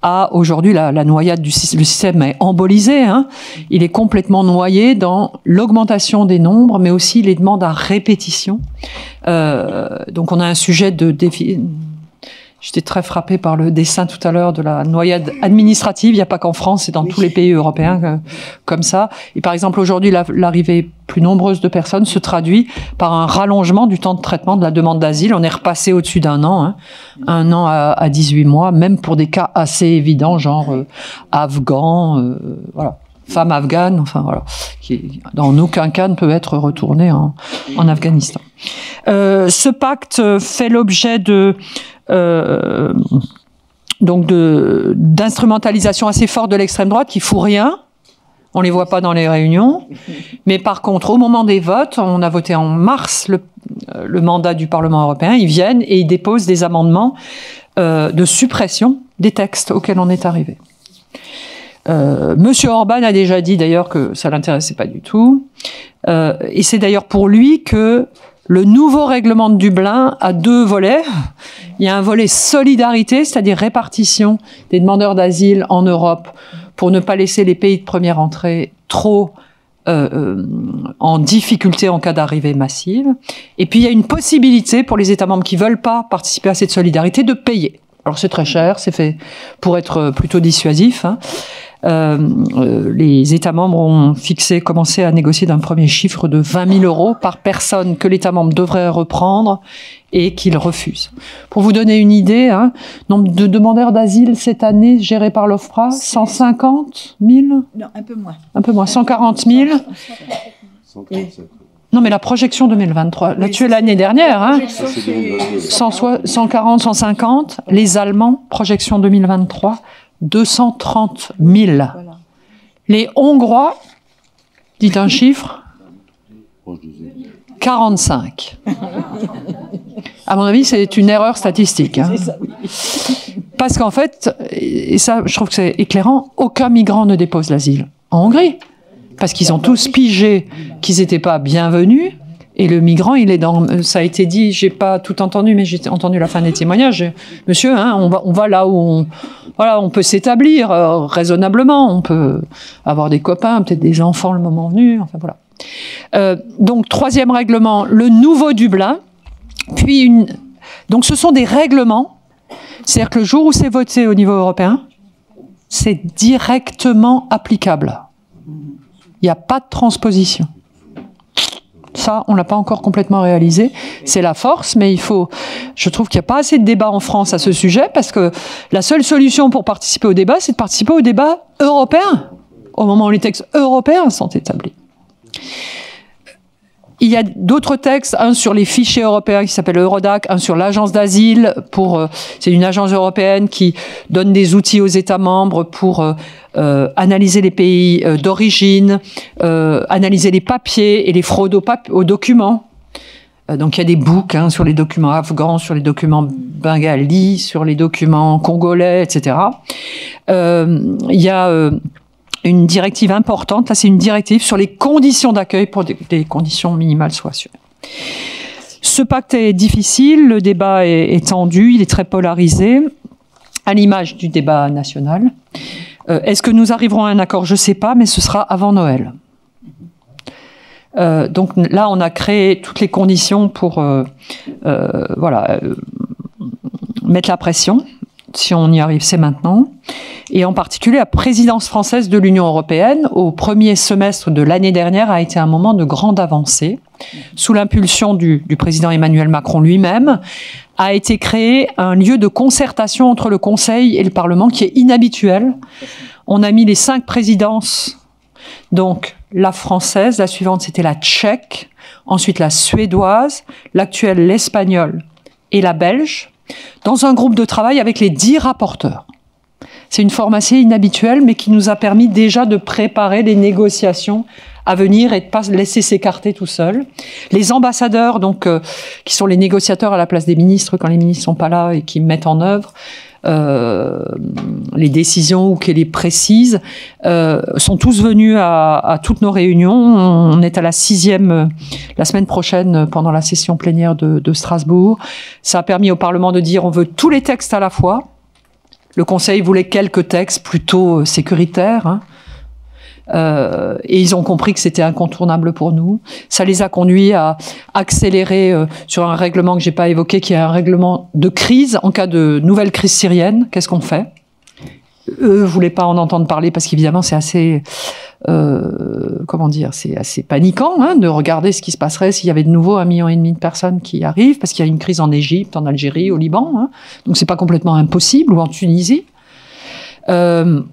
[SPEAKER 3] à, aujourd'hui, la noyade le système est embolisé, hein. Il est complètement noyé dans l'augmentation des nombres, mais aussi les demandes à répétition. Donc on a un sujet de défi. J'étais très frappée par le dessin tout à l'heure de la noyade administrative. Il n'y a pas qu'en France, c'est dans tous les pays européens comme ça. Et par exemple, aujourd'hui, l'arrivée plus nombreuse de personnes se traduit par un rallongement du temps de traitement de la demande d'asile. On est repassé au-dessus d'1 an, hein. 1 an à 18 mois, même pour des cas assez évidents, genre afghans, voilà. Femme afghane, enfin voilà, qui dans aucun cas ne peut être retournée en Afghanistan. Ce pacte fait l'objet d'instrumentalisation assez forte de l'extrême droite qui fout rien. On les voit pas dans les réunions. Mais par contre, au moment des votes, on a voté en mars le mandat du Parlement européen, ils viennent et ils déposent des amendements de suppression des textes auxquels on est arrivé. Monsieur Orban a déjà dit d'ailleurs que ça l'intéressait pas du tout. Et c'est d'ailleurs pour lui que le nouveau règlement de Dublin a 2 volets. Il y a un volet solidarité, c'est-à-dire répartition des demandeurs d'asile en Europe pour ne pas laisser les pays de première entrée trop en difficulté en cas d'arrivée massive. Et puis il y a une possibilité pour les États membres qui veulent pas participer à cette solidarité de payer. Alors c'est très cher, c'est fait pour être plutôt dissuasif, hein. Les États membres ont commencé à négocier d'un premier chiffre de 20 000 € par personne que l'État membre devrait reprendre et qu'il refuse. Pour vous donner une idée, hein, nombre de demandeurs d'asile cette année gérés par l'OFPRA, 150 000 ?
[SPEAKER 4] Non, un peu moins.
[SPEAKER 3] Un peu moins, 140 000 ?
[SPEAKER 1] 137.
[SPEAKER 3] Non, mais la projection 2023, là tu es l'année dernière, hein, 140, 150, les Allemands, projection 2023, 230 000. Voilà. Les Hongrois, dites un chiffre, 45. À mon avis, c'est une erreur statistique. Hein. Parce qu'en fait, et ça, je trouve que c'est éclairant, aucun migrant ne dépose l'asile en Hongrie. Parce qu'ils ont tous pigé qu'ils n'étaient pas bienvenus. Et le migrant, il est dans... Ça a été dit, j'ai pas tout entendu, mais j'ai entendu la fin des témoignages. Monsieur, hein, on va là où on peut s'établir raisonnablement. On peut avoir des copains, peut-être des enfants le moment venu. Enfin, voilà. Donc, 3e règlement, le nouveau Dublin. Puis, donc, ce sont des règlements. C'est-à-dire que le jour où c'est voté au niveau européen, c'est directement applicable. Il n'y a pas de transposition. Ça, on ne l'a pas encore complètement réalisé. C'est la force, mais je trouve qu'il n'y a pas assez de débat en France à ce sujet, parce que la seule solution pour participer au débat, c'est de participer au débat européen, au moment où les textes européens sont établis. Il y a d'autres textes, un sur les fichiers européens qui s'appelle Eurodac, un sur l'agence d'asile, c'est une agence européenne qui donne des outils aux États membres pour analyser les pays d'origine, analyser les papiers et les fraudes aux documents. Donc il y a des boucs sur les documents afghans, sur les documents bengalis, sur les documents congolais, etc. Il y a une directive importante, là c'est une directive sur les conditions d'accueil pour des conditions minimales soient assurées. Ce pacte est difficile, le débat est tendu, il est très polarisé, à l'image du débat national. Est-ce que nous arriverons à un accord? Je ne sais pas, mais ce sera avant Noël. Donc là, on a créé toutes les conditions pour mettre la pression. Si on y arrive, c'est maintenant. Et en particulier, la présidence française de l'Union européenne, au premier semestre de l'année dernière, a été un moment de grande avancée. Sous l'impulsion du président Emmanuel Macron lui-même, a été créé un lieu de concertation entre le Conseil et le Parlement qui est inhabituel. On a mis les 5 présidences, donc la française, la suivante c'était la tchèque, ensuite la suédoise, l'actuelle l'espagnole et la belge, dans un groupe de travail avec les 10 rapporteurs. C'est une forme assez inhabituelle, mais qui nous a permis déjà de préparer les négociations à venir et de ne pas laisser s'écarter tout seul. Les ambassadeurs, donc, qui sont les négociateurs à la place des ministres quand les ministres ne sont pas là et qui mettent en œuvre les décisions ou qui les précisent, sont tous venus à toutes nos réunions. On est à la 6e la semaine prochaine pendant la session plénière de Strasbourg. Ça a permis au Parlement de dire on veut tous les textes à la fois. Le Conseil voulait quelques textes plutôt sécuritaires, et ils ont compris que c'était incontournable pour nous. Ça les a conduits à accélérer sur un règlement que j'ai pas évoqué, qui est un règlement de crise en cas de nouvelle crise syrienne. Qu'est-ce qu'on fait? Eux voulaient pas en entendre parler parce qu'évidemment c'est assez, c'est assez paniquant de regarder ce qui se passerait s'il y avait de nouveau 1,5 million de personnes qui arrivent, parce qu'il y a une crise en Égypte, en Algérie, au Liban. Donc c'est pas complètement impossible, ou en Tunisie. Donc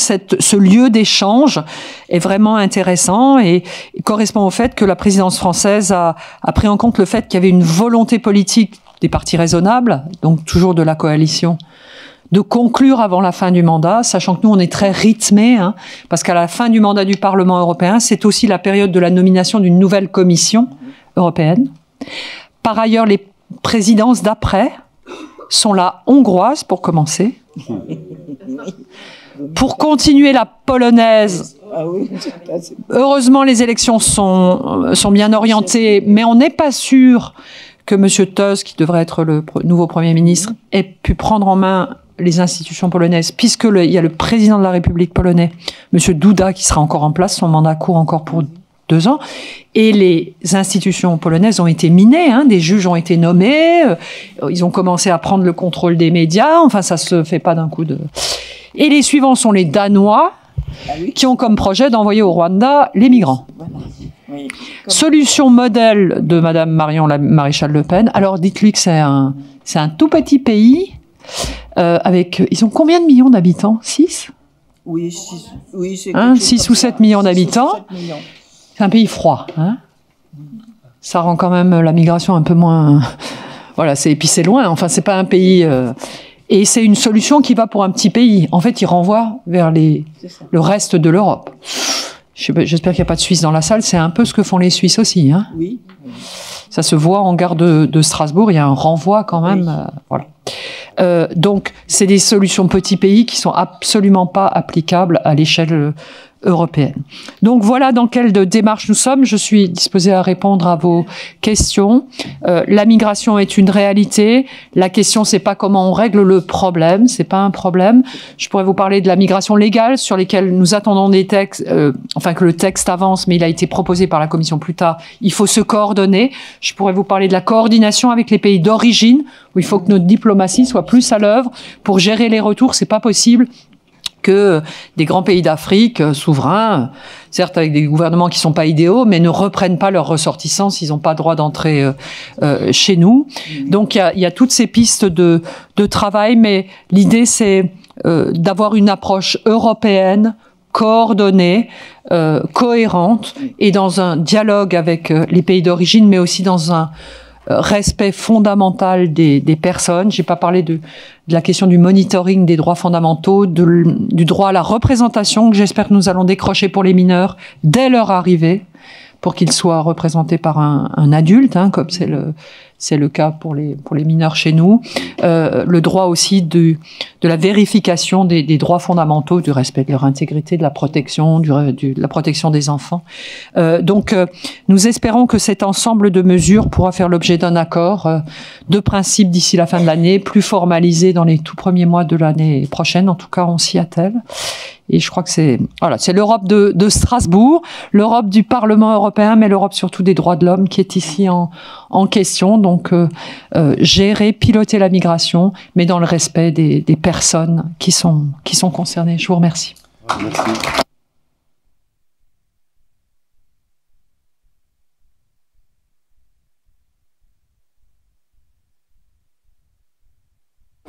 [SPEAKER 3] ce lieu d'échange est vraiment intéressant et correspond au fait que la présidence française a pris en compte le fait qu'il y avait une volonté politique des partis raisonnables, donc toujours de la coalition, de conclure avant la fin du mandat, sachant que nous on est très rythmés, parce qu'à la fin du mandat du Parlement européen, c'est aussi la période de la nomination d'une nouvelle commission européenne. Par ailleurs, les présidences d'après sont la hongroise pour commencer. Pour continuer la polonaise, heureusement les élections sont bien orientées, mais on n'est pas sûr que M. Tusk, qui devrait être le nouveau Premier ministre, ait pu prendre en main les institutions polonaises, puisqu'il y a le président de la République polonais, M. Duda, qui sera encore en place, son mandat court encore pour 2 ans, et les institutions polonaises ont été minées, des juges ont été nommés, ils ont commencé à prendre le contrôle des médias, enfin ça se fait pas d'un coup de... Et les suivants sont les Danois, qui ont comme projet d'envoyer au Rwanda les migrants. Oui. Solution modèle de Madame Marion la Maréchal Le Pen. Alors dites-lui que c'est un tout petit pays, ils ont combien de millions d'habitants? 6?
[SPEAKER 4] Oui, 6. Oui,
[SPEAKER 3] 6 ou 7 millions d'habitants. C'est un pays froid. Ça rend quand même la migration un peu moins... Voilà, et puis c'est loin. Enfin, c'est pas un pays... Et c'est une solution qui va pour un petit pays. En fait, il renvoie vers le reste de l'Europe. J'espère qu'il n'y a pas de Suisse dans la salle. C'est un peu ce que font les Suisses aussi. Oui. Ça se voit en gare de Strasbourg. Il y a un renvoi quand même. Voilà. Donc, c'est des solutions petits pays qui sont absolument pas applicables à l'échelle européenne. Donc voilà dans quelle démarche nous sommes. Je suis disposée à répondre à vos questions. La migration est une réalité. La question, c'est pas comment on règle le problème. C'est pas un problème. Je pourrais vous parler de la migration légale sur lesquelles nous attendons des textes, que le texte avance, mais il a été proposé par la Commission plus tard. Il faut se coordonner. Je pourrais vous parler de la coordination avec les pays d'origine, où il faut que notre diplomatie soit plus à l'œuvre pour gérer les retours. C'est pas possible que des grands pays d'Afrique souverains, certes avec des gouvernements qui sont pas idéaux, mais ne reprennent pas leurs ressortissants s'ils n'ont pas droit d'entrer chez nous. Donc il y a toutes ces pistes de travail, mais l'idée c'est d'avoir une approche européenne, coordonnée, cohérente, et dans un dialogue avec les pays d'origine, mais aussi dans un respect fondamental des personnes. J'ai pas parlé de la question du monitoring des droits fondamentaux, du droit à la représentation que j'espère que nous allons décrocher pour les mineurs dès leur arrivée, pour qu'il soit représenté par un adulte, hein, comme c'est le cas pour les mineurs chez nous. Le droit aussi de la vérification des droits fondamentaux, du respect de leur intégrité, de la protection, de la protection des enfants. Donc, nous espérons que cet ensemble de mesures pourra faire l'objet d'un accord de principe d'ici la fin de l'année, plus formalisé dans les tout premiers mois de l'année prochaine. En tout cas, on s'y attelle. Et je crois que c'est l'Europe de Strasbourg, l'Europe du Parlement européen, mais l'Europe surtout des droits de l'homme qui est ici en question. Donc, gérer, piloter la migration, mais dans le respect des personnes qui sont concernées. Je vous remercie.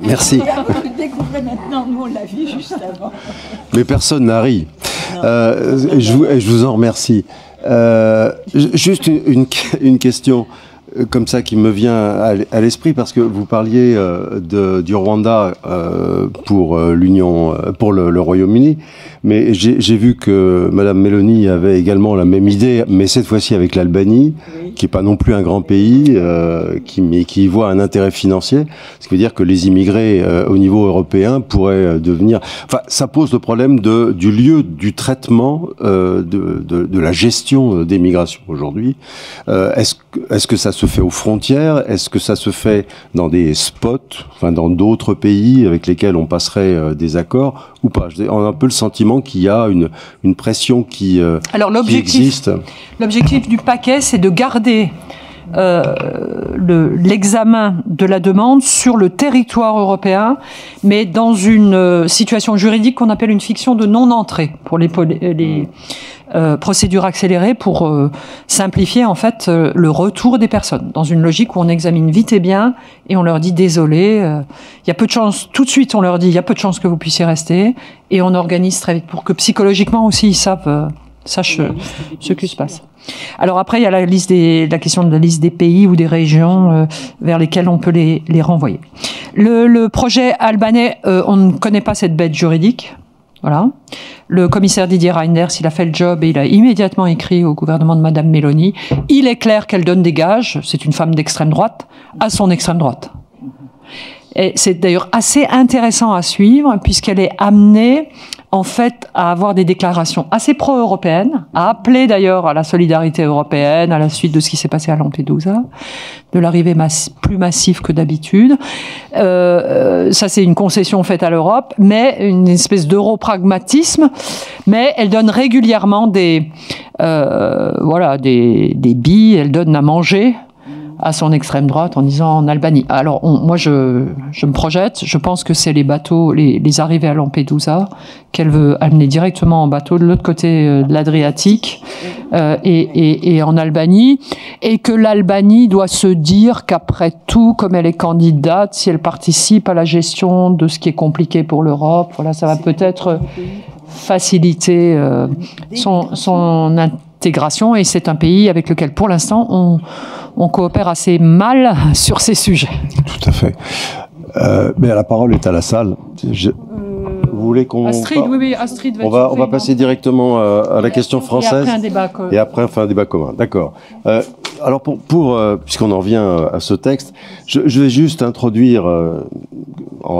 [SPEAKER 1] Merci. Merci.
[SPEAKER 4] Vous découvrez maintenant, nous on l'a vu juste avant.
[SPEAKER 1] Mais personne n'a ri. Je vous en remercie. Juste une question comme ça qui me vient à l'esprit, parce que vous parliez du Rwanda pour le Royaume-Uni, mais j'ai vu que Madame Meloni avait également la même idée, mais cette fois-ci avec l'Albanie, oui, qui est pas non plus un grand pays, mais qui y voit un intérêt financier, ce qui veut dire que les immigrés au niveau européen pourraient devenir... Enfin, ça pose le problème du lieu du traitement de la gestion des migrations aujourd'hui. Est-ce que ça se fait aux frontières? Est-ce que ça se fait dans des spots, enfin dans d'autres pays avec lesquels on passerait des accords ou pas? On a un peu le sentiment qu'il y a une pression qui existe.
[SPEAKER 3] L'objectif du paquet, c'est de garder l'examen de la demande sur le territoire européen, mais dans une situation juridique qu'on appelle une fiction de non-entrée pour les procédures accélérées, pour simplifier en fait le retour des personnes, dans une logique où on examine vite et bien et on leur dit désolé, il y a peu de chance, tout de suite on leur dit il y a peu de chance que vous puissiez rester, et on organise très vite pour que psychologiquement aussi ils sachent ce qui se passe. Alors après, il y a la question de la liste des pays ou des régions vers lesquelles on peut les renvoyer. Le projet albanais, on ne connaît pas cette bête juridique. Voilà. Le commissaire Didier Reynders, il a fait le job et il a immédiatement écrit au gouvernement de Madame Meloni. Il est clair qu'elle donne des gages, c'est une femme d'extrême droite, à son extrême droite. Et c'est d'ailleurs assez intéressant à suivre, puisqu'elle est amenée en fait à avoir des déclarations assez pro-européennes, à appeler d'ailleurs à la solidarité européenne à la suite de ce qui s'est passé à Lampedusa, de l'arrivée plus massive que d'habitude. Ça, c'est une concession faite à l'Europe, mais une espèce d'europragmatisme. Mais elle donne régulièrement des billes, elle donne à manger à son extrême droite en disant en Albanie. Alors, moi, je me projette, je pense que c'est les bateaux, les arrivées à Lampedusa, qu'elle veut amener directement en bateau de l'autre côté de l'Adriatique et en Albanie, et que l'Albanie doit se dire qu'après tout, comme elle est candidate, si elle participe à la gestion de ce qui est compliqué pour l'Europe, voilà, ça va peut-être faciliter son intégration, et c'est un pays avec lequel, pour l'instant, on coopère assez mal sur ces sujets.
[SPEAKER 1] Tout à fait. Mais la parole est à la salle. Vous voulez qu'on...
[SPEAKER 3] Astrid, oui, Astrid va...
[SPEAKER 1] On va passer directement à la question française.
[SPEAKER 3] Et après,
[SPEAKER 1] on fait un débat commun. D'accord. Alors, puisqu'on en revient à ce texte, je vais juste introduire,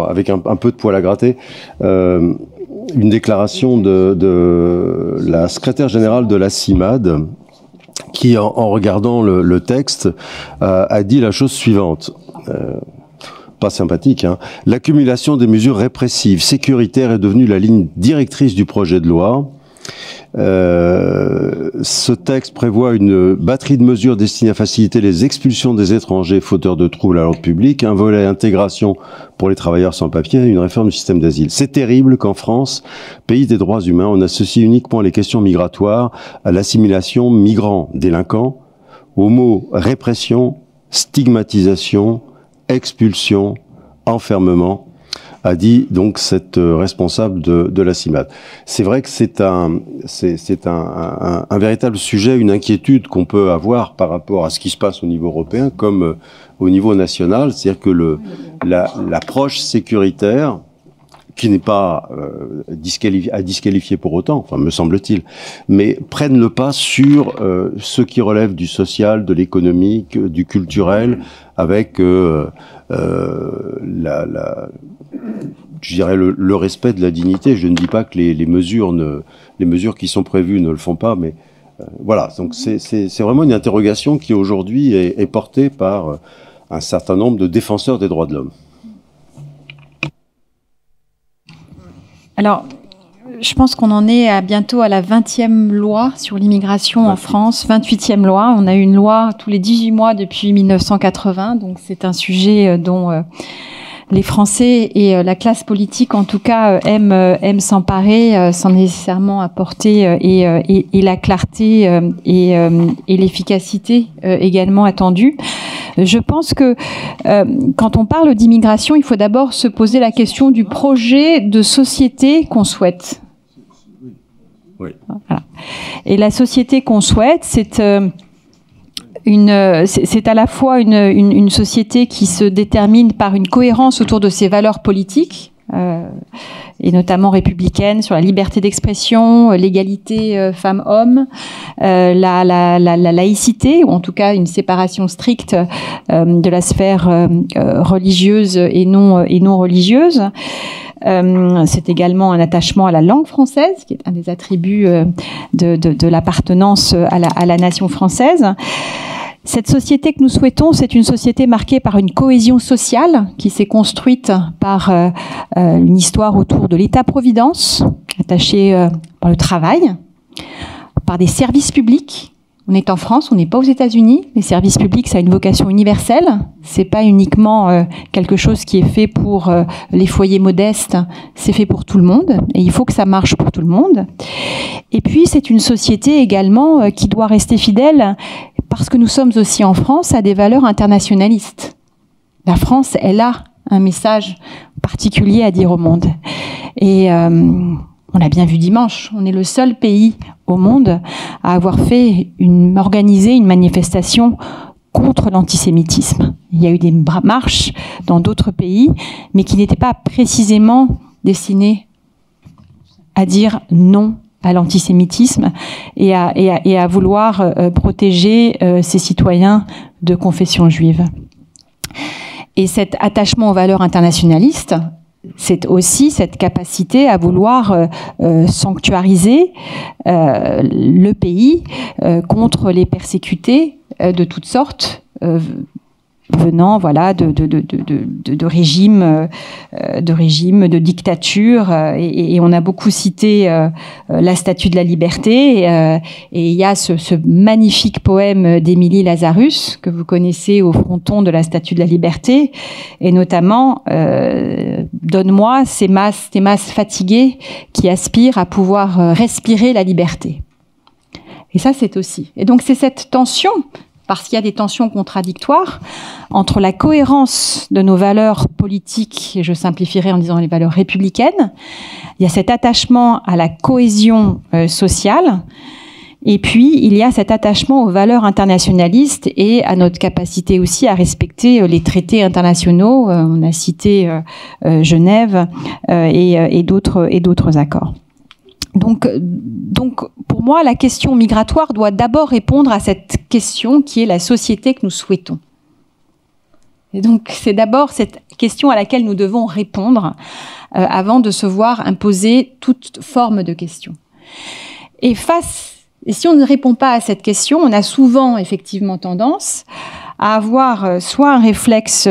[SPEAKER 1] avec un peu de poil à gratter, une déclaration de la secrétaire générale de la CIMAD, qui, en regardant le texte, a dit la chose suivante. Pas sympathique, hein. L'accumulation des mesures répressives sécuritaires est devenue la ligne directrice du projet de loi. Ce texte prévoit une batterie de mesures destinées à faciliter les expulsions des étrangers fauteurs de troubles à l'ordre public, un volet intégration pour les travailleurs sans papier et une réforme du système d'asile. C'est terrible qu'en France, pays des droits humains, on associe uniquement les questions migratoires à l'assimilation migrants-délinquants, aux mots répression, stigmatisation, expulsion, enfermement, a dit donc cette responsable de la CIMAD. C'est vrai que c'est un véritable sujet, une inquiétude qu'on peut avoir par rapport à ce qui se passe au niveau européen comme au niveau national, c'est-à-dire que l'approche sécuritaire qui n'est pas à disqualifier pour autant, enfin me semble-t-il, mais prennent le pas sur ce qui relève du social, de l'économique, du culturel, avec je dirais le respect de la dignité. Je ne dis pas que les mesures qui sont prévues ne le font pas, mais voilà. Donc c'est vraiment une interrogation qui aujourd'hui est portée par un certain nombre de défenseurs des droits de l'homme.
[SPEAKER 5] Alors, je pense qu'on en est bientôt à la 20e loi sur l'immigration en France, 28e loi. On a eu une loi tous les 18 mois depuis 1980, donc c'est un sujet dont les Français et la classe politique, en tout cas, aiment s'emparer sans nécessairement apporter et la clarté et l'efficacité également attendue. Je pense que quand on parle d'immigration, il faut d'abord se poser la question du projet de société qu'on souhaite.
[SPEAKER 1] Oui.
[SPEAKER 5] Voilà. Et la société qu'on souhaite, c'est à la fois une société qui se détermine par une cohérence autour de ses valeurs politiques, et notamment républicaines, sur la liberté d'expression, l'égalité femmes-hommes, la laïcité, ou en tout cas une séparation stricte de la sphère religieuse et non religieuse. C'est également un attachement à la langue française, qui est un des attributs de l'appartenance à la nation française. Cette société que nous souhaitons, c'est une société marquée par une cohésion sociale qui s'est construite par une histoire autour de l'État-providence, attachée par le travail, par des services publics. On est en France, on n'est pas aux États-Unis. Les services publics, ça a une vocation universelle. C'est pas uniquement quelque chose qui est fait pour les foyers modestes. C'est fait pour tout le monde, et il faut que ça marche pour tout le monde. Et puis, c'est une société également qui doit rester fidèle, parce que nous sommes aussi en France, à des valeurs internationalistes. La France, elle a un message particulier à dire au monde. Et on l'a bien vu dimanche, on est le seul pays au monde à avoir organisé une manifestation contre l'antisémitisme. Il y a eu des marches dans d'autres pays, mais qui n'étaient pas précisément destinées à dire non à l'antisémitisme et à vouloir protéger ses citoyens de confession juive. Et cet attachement aux valeurs internationalistes, c'est aussi cette capacité à vouloir sanctuariser le pays contre les persécutés de toutes sortes, venant de régimes de dictature, et on a beaucoup cité la Statue de la Liberté, et il y a ce magnifique poème d'Émilie Lazarus que vous connaissez au fronton de la Statue de la Liberté, et notamment donne-moi ces masses fatiguées qui aspirent à pouvoir respirer la liberté. Et ça, c'est aussi. Et donc c'est cette tension, parce qu'il y a des tensions contradictoires entre la cohérence de nos valeurs politiques, et je simplifierai en disant les valeurs républicaines. Il y a cet attachement à la cohésion sociale, et puis il y a cet attachement aux valeurs internationalistes et à notre capacité aussi à respecter les traités internationaux. On a cité Genève et d'autres accords. Donc, pour moi, la question migratoire doit d'abord répondre à cette question qui est la société que nous souhaitons. Et donc, c'est d'abord cette question à laquelle nous devons répondre avant de se voir imposer toute forme de question. Et si on ne répond pas à cette question, on a souvent effectivement tendance à avoir soit un réflexe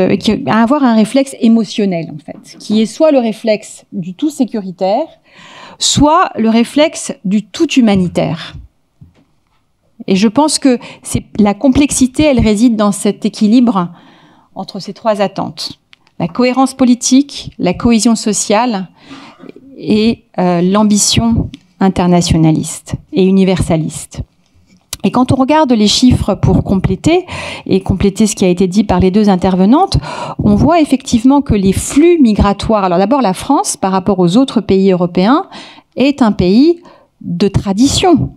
[SPEAKER 5] émotionnel, en fait, qui est soit le réflexe du tout sécuritaire, soit le réflexe du tout humanitaire. Et je pense que la complexité, elle réside dans cet équilibre entre ces trois attentes. La cohérence politique, la cohésion sociale et l'ambition internationaliste et universaliste. Et quand on regarde les chiffres pour compléter ce qui a été dit par les deux intervenantes, on voit effectivement que les flux migratoires, alors d'abord la France par rapport aux autres pays européens, est un pays de tradition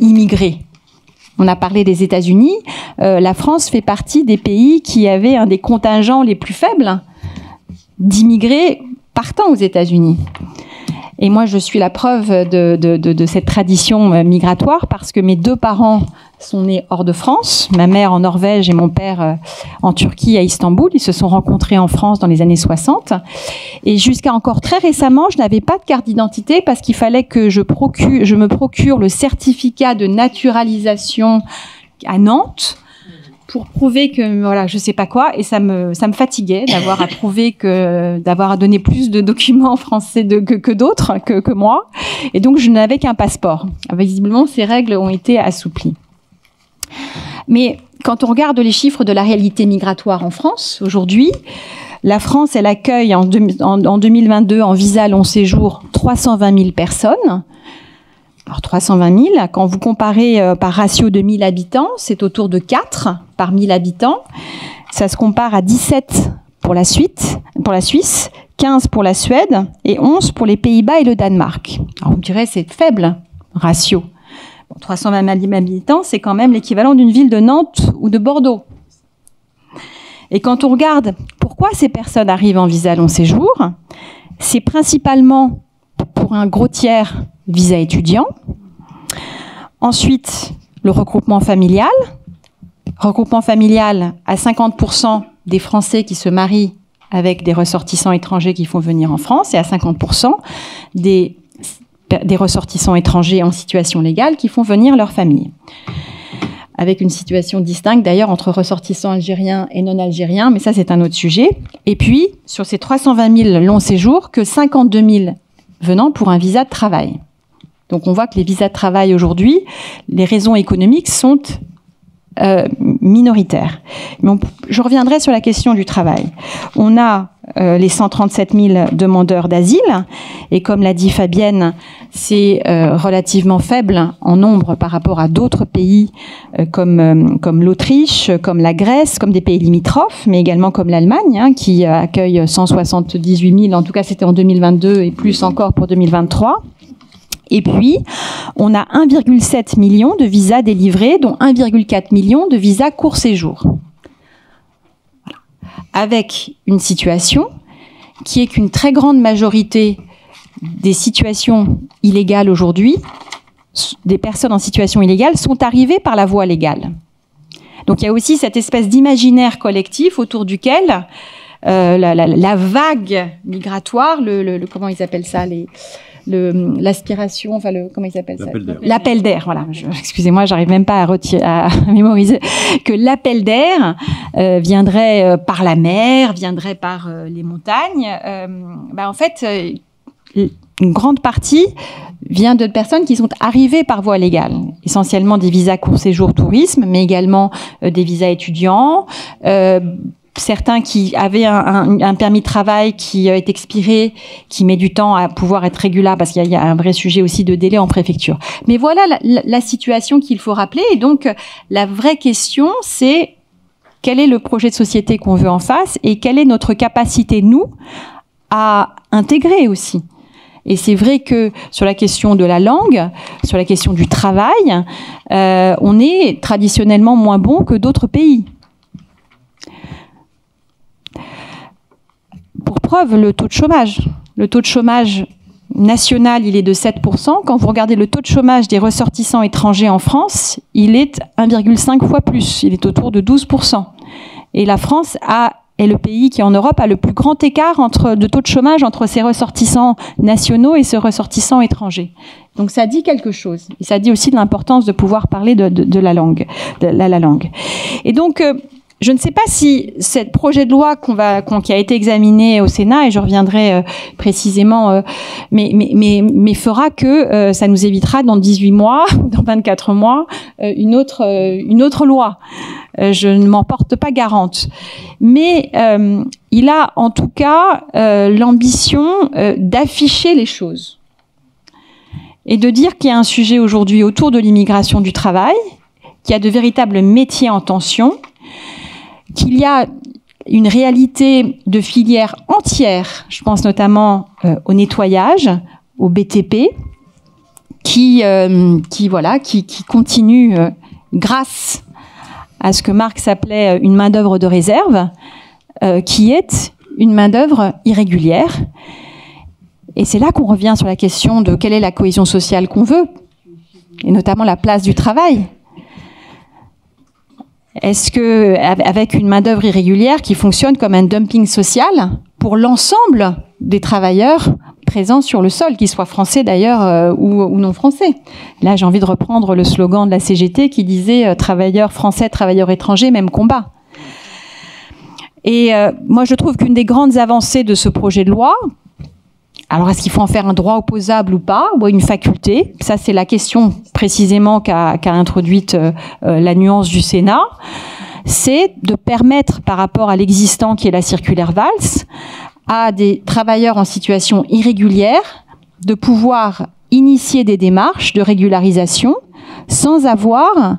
[SPEAKER 5] immigrée. On a parlé des États-Unis, la France fait partie des pays qui avaient un des contingents les plus faibles d'immigrés partant aux États-Unis. Et moi, je suis la preuve de cette tradition migratoire parce que mes 2 parents sont nés hors de France, ma mère en Norvège et mon père en Turquie, à Istanbul. Ils se sont rencontrés en France dans les années 60. Et jusqu'à encore très récemment, je n'avais pas de carte d'identité parce qu'il fallait que je me procure le certificat de naturalisation à Nantes pour prouver que, voilà, je sais pas quoi, et ça me fatiguait d'avoir à prouver d'avoir à donner plus de documents français que d'autres, que moi. Et donc, je n'avais qu'un passeport. Visiblement, ces règles ont été assouplies. Mais quand on regarde les chiffres de la réalité migratoire en France, aujourd'hui, la France, elle accueille en 2022, en visa long séjour, 320 000 personnes. Alors 320 000, quand vous comparez par ratio de 1000 habitants, c'est autour de 4 par 1000 habitants. Ça se compare à 17 pour la Suisse, 15 pour la Suède et 11 pour les Pays-Bas et le Danemark. Alors vous me direz, c'est faible ratio. Bon, 320 000 habitants, c'est quand même l'équivalent d'une ville de Nantes ou de Bordeaux. Et quand on regarde pourquoi ces personnes arrivent en visa long séjour, c'est principalement pour un gros tiers visa étudiant. Ensuite, le regroupement familial. Regroupement familial à 50% des Français qui se marient avec des ressortissants étrangers qui font venir en France et à 50% des ressortissants étrangers en situation légale qui font venir leur famille. Avec une situation distincte d'ailleurs entre ressortissants algériens et non-algériens, mais ça c'est un autre sujet. Et puis, sur ces 320 000 longs séjours, que 52 000 venant pour un visa de travail. Donc on voit que les visas de travail aujourd'hui, les raisons économiques sont minoritaires. Mais je reviendrai sur la question du travail. On a les 137 000 demandeurs d'asile, et comme l'a dit Fabienne, c'est relativement faible en nombre par rapport à d'autres pays comme l'Autriche, comme la Grèce, comme des pays limitrophes, mais également comme l'Allemagne, qui accueille 178 000, en tout cas c'était en 2022 et plus encore pour 2023. Et puis, on a 1,7 million de visas délivrés, dont 1,4 million de visas court séjour. Voilà. Avec une situation qui est qu'une très grande majorité des situations illégales aujourd'hui, des personnes en situation illégale, sont arrivées par la voie légale. Donc il y a aussi cette espèce d'imaginaire collectif autour duquel la vague migratoire, comment ils appellent ça, l'aspiration, enfin comment ils appellent ça, l'appel d'air. Voilà. Excusez-moi, j'arrive même pas à mémoriser que l'appel d'air viendrait par la mer, viendrait par les montagnes. En fait, une grande partie vient de personnes qui sont arrivées par voie légale, essentiellement des visas court séjour tourisme, mais également des visas étudiants. Certains qui avaient un permis de travail qui est expiré, qui met du temps à pouvoir être régulable, parce qu'il y a un vrai sujet aussi de délai en préfecture. Mais voilà la situation qu'il faut rappeler. Et donc, la vraie question, c'est quel est le projet de société qu'on veut en face et quelle est notre capacité, nous, à intégrer aussi. Et c'est vrai que sur la question de la langue, sur la question du travail, on est traditionnellement moins bon que d'autres pays. Pour preuve, le taux de chômage. Le taux de chômage national, il est de 7%. Quand vous regardez le taux de chômage des ressortissants étrangers en France, il est 1,5 fois plus. Il est autour de 12%. Et la France est le pays qui, en Europe, a le plus grand écart de taux de chômage entre ses ressortissants nationaux et ses ressortissants étrangers. Donc ça dit quelque chose. Et ça dit aussi de l'importance de pouvoir parler de la langue. La langue. Et donc, je ne sais pas si ce projet de loi qui a été examiné au Sénat, et je reviendrai précisément, mais fera que ça nous évitera dans 18 mois, dans 24 mois, une autre loi. Je ne m'en porte pas garante. Mais il a en tout cas l'ambition d'afficher les choses. Et de dire qu'il y a un sujet aujourd'hui autour de l'immigration du travail, qu'il y a de véritables métiers en tension, qu'il y a une réalité de filières entières, je pense notamment au nettoyage, au BTP, qui continue grâce à ce que Marx appelait une main-d'œuvre de réserve, qui est une main-d'œuvre irrégulière Et c'est là qu'on revient sur la question de quelle est la cohésion sociale qu'on veut, et notamment la place du travail. Est-ce que, avec une main-d'œuvre irrégulière qui fonctionne comme un dumping social pour l'ensemble des travailleurs présents sur le sol, qu'ils soient français d'ailleurs ou non français. Là, j'ai envie de reprendre le slogan de la CGT qui disait travailleurs français, travailleurs étrangers, même combat. Et moi, je trouve qu'une des grandes avancées de ce projet de loi, alors est-ce qu'il faut en faire un droit opposable ou pas, ou une faculté? Ça, c'est la question précisément qu'a introduite la nuance du Sénat. C'est de permettre, par rapport à l'existant qui est la circulaire Valls, à des travailleurs en situation irrégulière de pouvoir initier des démarches de régularisation sans avoir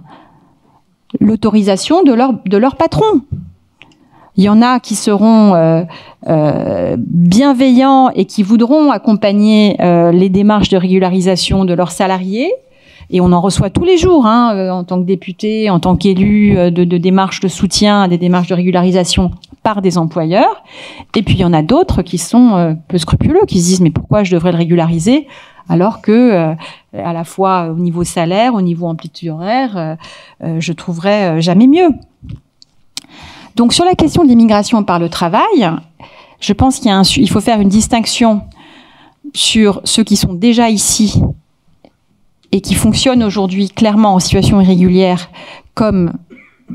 [SPEAKER 5] l'autorisation de leur patron. Il y en a qui seront bienveillants et qui voudront accompagner les démarches de régularisation de leurs salariés. Et on en reçoit tous les jours, en tant que député, en tant qu'élu, de démarches de soutien à des démarches de régularisation par des employeurs. Et puis il y en a d'autres qui sont peu scrupuleux, qui se disent mais pourquoi je devrais le régulariser alors que à la fois au niveau salaire, au niveau amplitude horaire, je trouverais jamais mieux. Donc sur la question de l'immigration par le travail, je pense qu'il faut faire une distinction sur ceux qui sont déjà ici et qui fonctionnent aujourd'hui clairement en situation irrégulière comme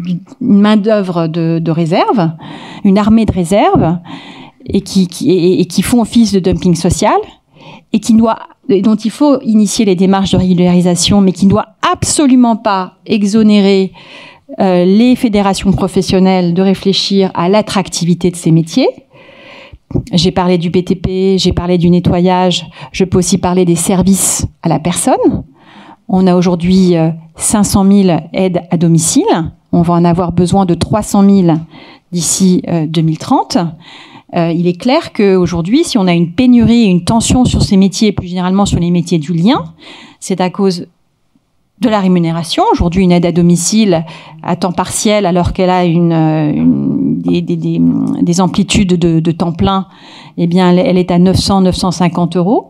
[SPEAKER 5] une main-d'œuvre de réserve, une armée de réserve, et qui font office de dumping social, et dont il faut initier les démarches de régularisation, mais qui ne doit absolument pas exonérer les fédérations professionnelles de réfléchir à l'attractivité de ces métiers. J'ai parlé du BTP, j'ai parlé du nettoyage, je peux aussi parler des services à la personne. On a aujourd'hui 500 000 aides à domicile. On va en avoir besoin de 300 000 d'ici 2030. Il est clair qu'aujourd'hui, si on a une pénurie et une tension sur ces métiers, et plus généralement sur les métiers du lien, c'est à cause de la rémunération. Aujourd'hui, une aide à domicile à temps partiel, alors qu'elle a des amplitudes de temps plein, eh bien, elle est à 900-950 €.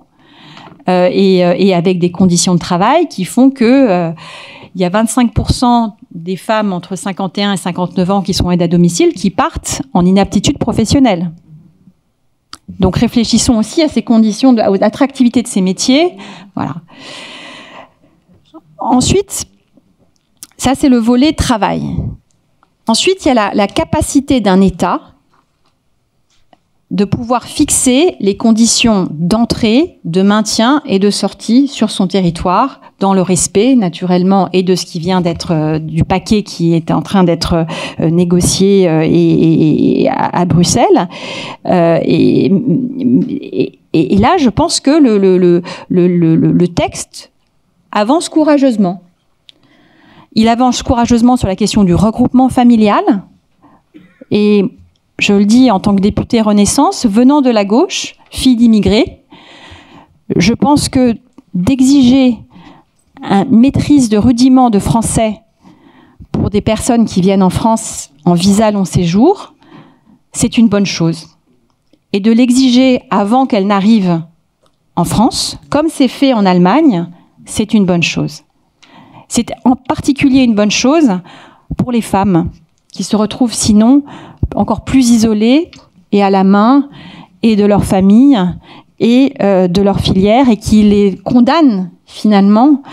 [SPEAKER 5] Et avec des conditions de travail qui font que il y a 25% des femmes entre 51 et 59 ans qui sont aides à domicile qui partent en inaptitude professionnelle. Donc réfléchissons aussi à ces conditions d'attractivité de ces métiers. Voilà. Ensuite, ça c'est le volet travail. Ensuite, il y a la capacité d'un État de pouvoir fixer les conditions d'entrée, de maintien et de sortie sur son territoire, dans le respect, naturellement, et de ce qui vient d'être, du paquet qui est en train d'être négocié à Bruxelles. Et là, je pense que le texte avance courageusement. Il avance courageusement sur la question du regroupement familial. Et je le dis en tant que députée Renaissance, venant de la gauche, fille d'immigrés, je pense que d'exiger une maîtrise de rudiments de français pour des personnes qui viennent en France en visa long séjour, c'est une bonne chose. Et de l'exiger avant qu'elles n'arrivent en France, comme c'est fait en Allemagne, c'est une bonne chose. C'est en particulier une bonne chose pour les femmes qui se retrouvent sinon encore plus isolées et à la main et de leur famille et de leur filière et qui les condamnent finalement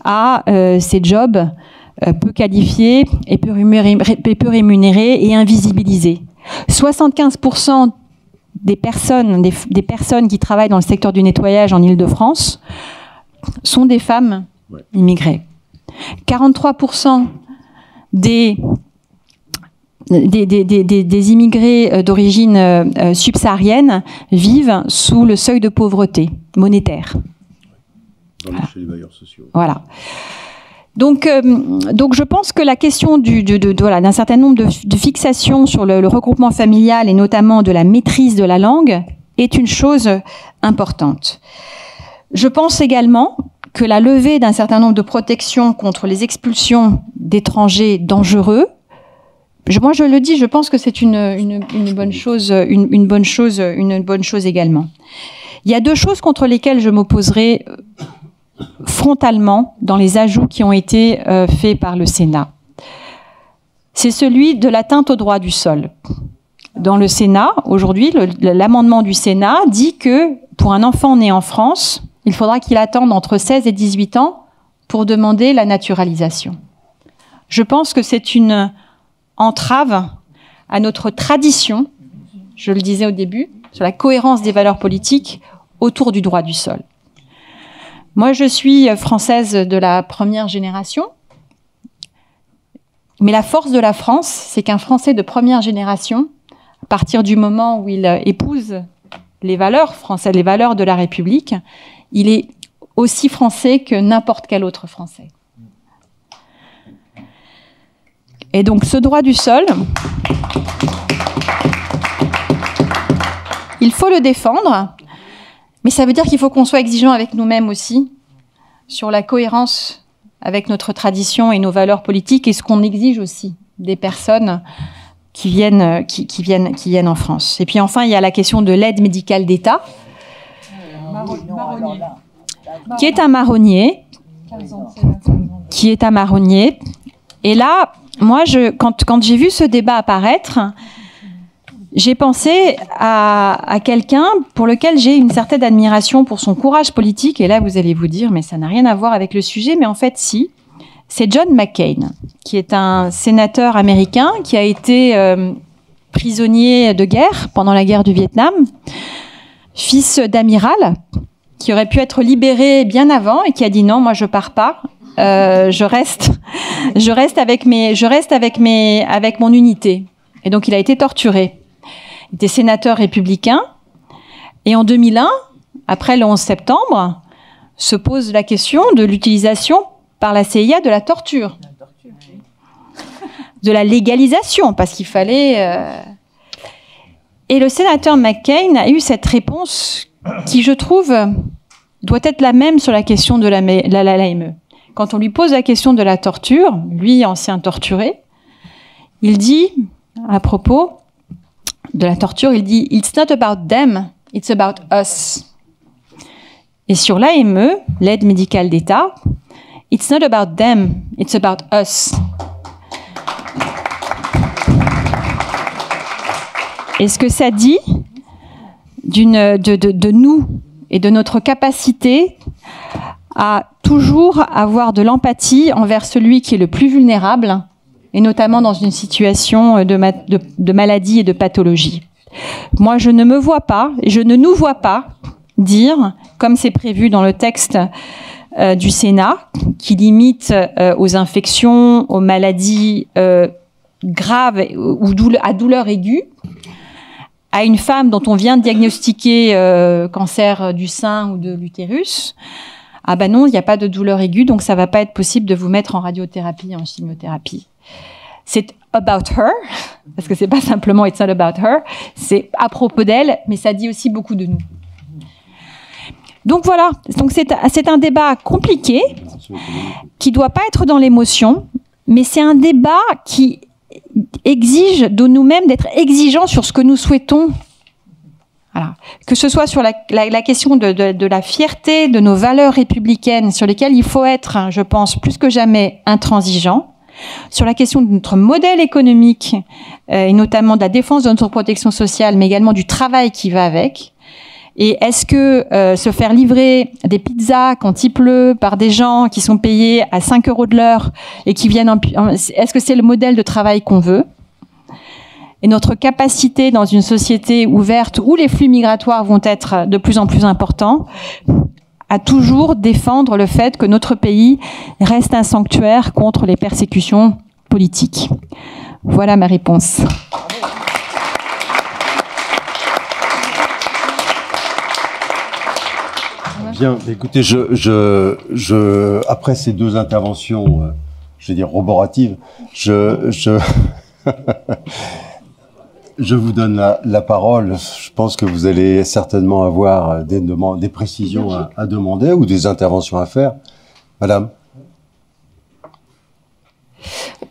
[SPEAKER 5] à ces jobs peu qualifiés et peu rémunérés et invisibilisés. 75% des personnes qui travaillent dans le secteur du nettoyage en Île-de-France sont des femmes immigrées. 43% des immigrés d'origine subsaharienne vivent sous le seuil de pauvreté monétaire.
[SPEAKER 1] Chez les bailleurs sociaux.
[SPEAKER 5] Voilà. Donc je pense que la question d'un certain nombre de fixations sur le regroupement familial et notamment de la maîtrise de la langue est une chose importante. Je pense également que la levée d'un certain nombre de protections contre les expulsions d'étrangers dangereux, moi je le dis, je pense que c'est une bonne chose également. Il y a deux choses contre lesquelles je m'opposerai frontalement dans les ajouts qui ont été faits par le Sénat. C'est celui de l'atteinte au droit du sol. Dans le Sénat, aujourd'hui, l'amendement du Sénat dit que pour un enfant né en France, il faudra qu'il attende entre 16 et 18 ans pour demander la naturalisation. Je pense que c'est une entrave à notre tradition, je le disais au début, sur la cohérence des valeurs politiques autour du droit du sol. Moi, je suis française de la première génération, mais la force de la France, c'est qu'un Français de première génération, à partir du moment où il épouse les valeurs françaises, les valeurs de la République, il est aussi français que n'importe quel autre Français. Et donc, ce droit du sol, il faut le défendre, mais ça veut dire qu'il faut qu'on soit exigeant avec nous-mêmes aussi, sur la cohérence avec notre tradition et nos valeurs politiques, et ce qu'on exige aussi des personnes qui viennent en France. Et puis enfin, il y a la question de l'aide médicale d'État, qui est un marronnier. Et là, moi, quand j'ai vu ce débat apparaître, j'ai pensé à quelqu'un pour lequel j'ai une certaine admiration pour son courage politique. Et là, vous allez vous dire, mais ça n'a rien à voir avec le sujet. Mais en fait, si. C'est John McCain, qui est un sénateur américain qui a été prisonnier de guerre pendant la guerre du Vietnam, fils d'amiral, qui aurait pu être libéré bien avant et qui a dit non, moi je pars pas, je reste avec mon unité. Et donc il a été torturé. Il était sénateur républicain et en 2001, après le 11 septembre, se pose la question de l'utilisation par la CIA de la torture, de la légalisation, parce qu'il fallait... Et le sénateur McCain a eu cette réponse qui, je trouve, doit être la même sur la question de l'AME. Quand on lui pose la question de la torture, lui, ancien torturé, il dit, à propos de la torture, il dit « It's not about them, it's about us ». Et sur l'AME, l'aide médicale d'État, it's not about them, it's about us. Et ce que ça dit de nous et de notre capacité à toujours avoir de l'empathie envers celui qui est le plus vulnérable, et notamment dans une situation de maladie et de pathologie. Moi, je ne me vois pas, et je ne nous vois pas dire, comme c'est prévu dans le texte du Sénat, qui limite aux infections, aux maladies graves ou à douleur aiguë, à une femme dont on vient de diagnostiquer cancer du sein ou de l'utérus, ah ben non, il n'y a pas de douleur aiguë, donc ça ne va pas être possible de vous mettre en radiothérapie, en chimiothérapie. C'est about her, parce que c'est pas simplement it's not about her, c'est à propos d'elle, mais ça dit aussi beaucoup de nous. Donc voilà, donc c'est un débat compliqué, qui ne doit pas être dans l'émotion, mais c'est un débat qui exige de nous-mêmes d'être exigeants sur ce que nous souhaitons. Voilà. Que ce soit sur la question de la fierté de nos valeurs républicaines, sur lesquelles il faut être, je pense, plus que jamais intransigeant, sur la question de notre modèle économique, et notamment de la défense de notre protection sociale, mais également du travail qui va avec. Et est-ce que se faire livrer des pizzas quand il pleut par des gens qui sont payés à 5 € de l'heure et qui viennent... Est-ce que c'est le modèle de travail qu'on veut ? Et notre capacité dans une société ouverte où les flux migratoires vont être de plus en plus importants, à toujours défendre le fait que notre pays reste un sanctuaire contre les persécutions politiques. Voilà ma réponse.
[SPEAKER 1] Bien, écoutez, après ces deux interventions, je vais dire roboratives, je vous donne la parole. Je pense que vous allez certainement avoir des précisions à demander ou des interventions à faire. Madame.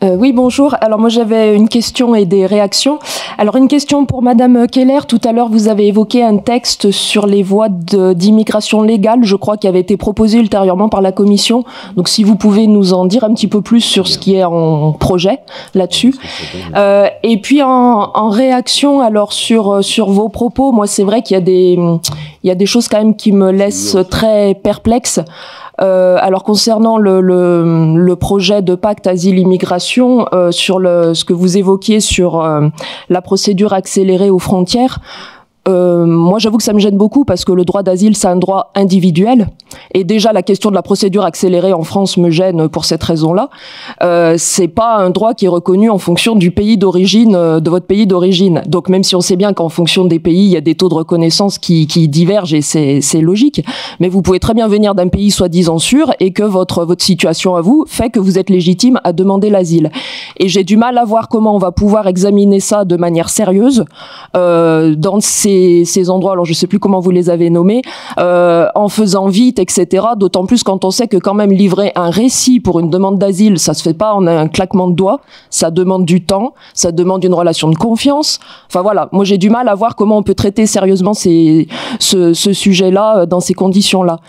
[SPEAKER 6] Oui, bonjour. Alors moi j'avais une question et des réactions. Alors une question pour Madame Keller. Tout à l'heure vous avez évoqué un texte sur les voies d'immigration légale, je crois, qui avait été proposé ultérieurement par la Commission. Donc si vous pouvez nous en dire un petit peu plus sur ce qui est en projet là-dessus. Et puis en réaction alors sur vos propos, moi c'est vrai qu'il y a des choses quand même qui me laissent très perplexe. Alors concernant le projet de pacte asile-immigration, sur ce que vous évoquiez sur la procédure accélérée aux frontières, moi j'avoue que ça me gêne beaucoup parce que le droit d'asile c'est un droit individuel et déjà la question de la procédure accélérée en France me gêne pour cette raison-là. C'est pas un droit qui est reconnu en fonction du pays d'origine, de votre pays d'origine. Donc même si on sait bien qu'en fonction des pays il y a des taux de reconnaissance qui divergent et c'est logique, mais vous pouvez très bien venir d'un pays soi-disant sûr et que votre situation à vous fait que vous êtes légitime à demander l'asile. Et j'ai du mal à voir comment on va pouvoir examiner ça de manière sérieuse dans ces endroits, alors je sais plus comment vous les avez nommés, en faisant vite, etc. D'autant plus quand on sait que quand même livrer un récit pour une demande d'asile, ça se fait pas en un claquement de doigts, ça demande du temps, ça demande une relation de confiance. Enfin voilà, moi j'ai du mal à voir comment on peut traiter sérieusement ce sujet-là dans ces conditions-là.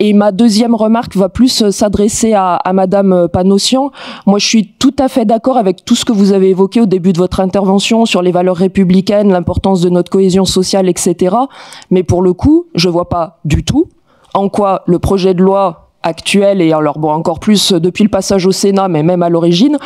[SPEAKER 6] Et ma deuxième remarque va plus s'adresser à Madame Panossian. Moi je suis tout à fait d'accord avec tout ce que vous avez évoqué au début de votre intervention sur les valeurs républicaines, l'importance de notre cohésion sociale, etc. Mais pour le coup, je vois pas du tout en quoi le projet de loi actuel, et alors bon encore plus depuis le passage au Sénat, mais même à l'origine,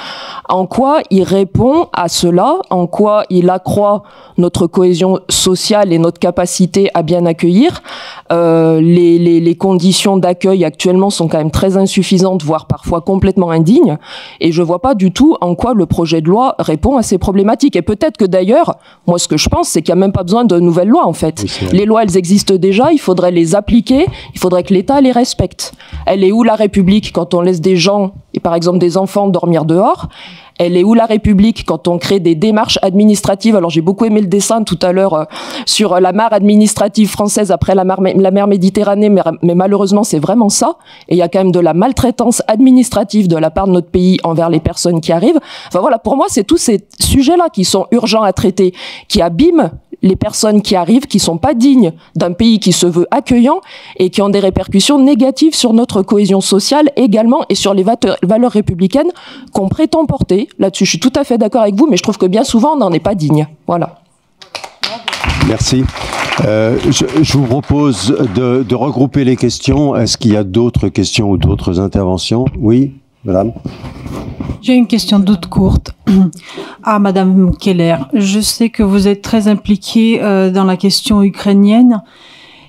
[SPEAKER 6] en quoi il répond à cela, en quoi il accroît notre cohésion sociale et notre capacité à bien accueillir. Les conditions d'accueil actuellement sont quand même très insuffisantes, voire parfois complètement indignes, et je vois pas du tout en quoi le projet de loi répond à ces problématiques. Et peut-être que d'ailleurs, moi ce que je pense, c'est qu'il n'y a même pas besoin de nouvelles lois en fait. Oui, les lois, elles existent déjà, il faudrait les appliquer, il faudrait que l'État les respecte. Elle est où la République quand on laisse des gens, et par exemple des enfants, dormir dehors ? Elle est où la République quand on crée des démarches administratives? Alors j'ai beaucoup aimé le dessin tout à l'heure sur la mare administrative française après la mer Méditerranée, mais malheureusement c'est vraiment ça. Et il y a quand même de la maltraitance administrative de la part de notre pays envers les personnes qui arrivent. Enfin voilà, pour moi c'est tous ces sujets-là qui sont urgents à traiter, qui abîment les personnes qui arrivent, qui sont pas dignes d'un pays qui se veut accueillant et qui ont des répercussions négatives sur notre cohésion sociale également et sur les valeurs républicaines qu'on prétend porter. Là-dessus, je suis tout à fait d'accord avec vous, mais je trouve que bien souvent, on n'en est pas digne. Voilà.
[SPEAKER 1] Merci. Je vous propose de regrouper les questions. Est-ce qu'il y a d'autres questions ou d'autres interventions? Oui, madame.
[SPEAKER 4] J'ai une question toute courte à Madame Keller. Je sais que vous êtes très impliquée dans la question ukrainienne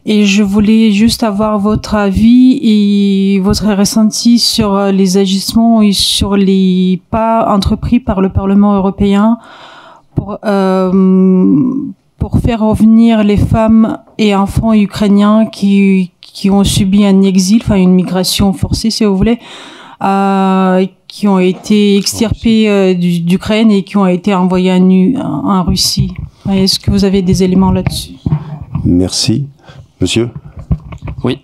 [SPEAKER 4] et je voulais juste avoir votre avis et votre ressenti sur les agissements et sur les pas entrepris par le Parlement européen pour faire revenir les femmes et enfants ukrainiens qui ont subi un exil, enfin une migration forcée si vous voulez, qui ont été extirpés d'Ukraine et qui ont été envoyés en Russie. Est-ce que vous avez des éléments là-dessus?
[SPEAKER 1] Merci. Monsieur?
[SPEAKER 7] Oui.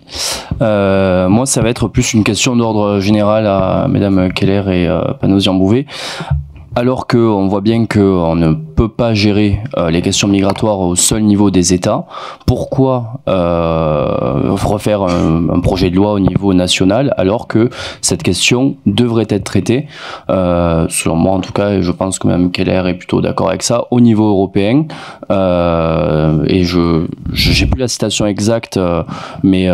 [SPEAKER 7] Moi, ça va être plus une question d'ordre général à Mesdames Keller et Panossian-Bouvet. Alors qu'on voit bien qu'on ne peut pas gérer les questions migratoires au seul niveau des États, pourquoi refaire un projet de loi au niveau national alors que cette question devrait être traitée, selon moi en tout cas, et je pense que Mme Keller est plutôt d'accord avec ça, au niveau européen. Et je n'ai plus la citation exacte, mais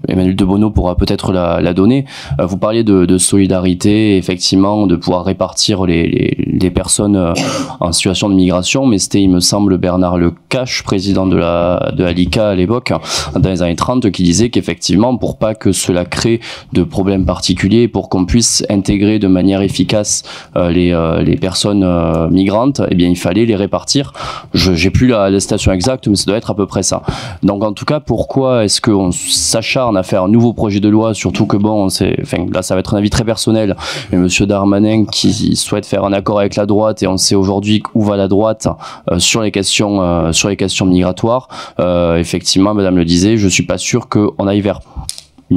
[SPEAKER 7] Emmanuel de Bono pourra peut-être la donner. Vous parliez de solidarité, effectivement, de pouvoir répartir les personnes en situation de migration, mais c'était, il me semble, Bernard Lecache, président de l'ICA à l'époque, dans les années 30, qui disait qu'effectivement, pour pas que cela crée de problèmes particuliers, pour qu'on puisse intégrer de manière efficace les personnes migrantes, eh bien, il fallait les répartir. J'ai plus la citation exacte, mais ça doit être à peu près ça. Donc, en tout cas, pourquoi est-ce qu'on s'acharne à faire un nouveau projet de loi, surtout que bon, là, ça va être un avis très personnel, mais Monsieur Darmanin qui souhaite faire un accord avec la droite, et on sait aujourd'hui où va la droite sur les questions migratoires. Effectivement, Madame le disait, je suis pas sûr qu'on aille vers un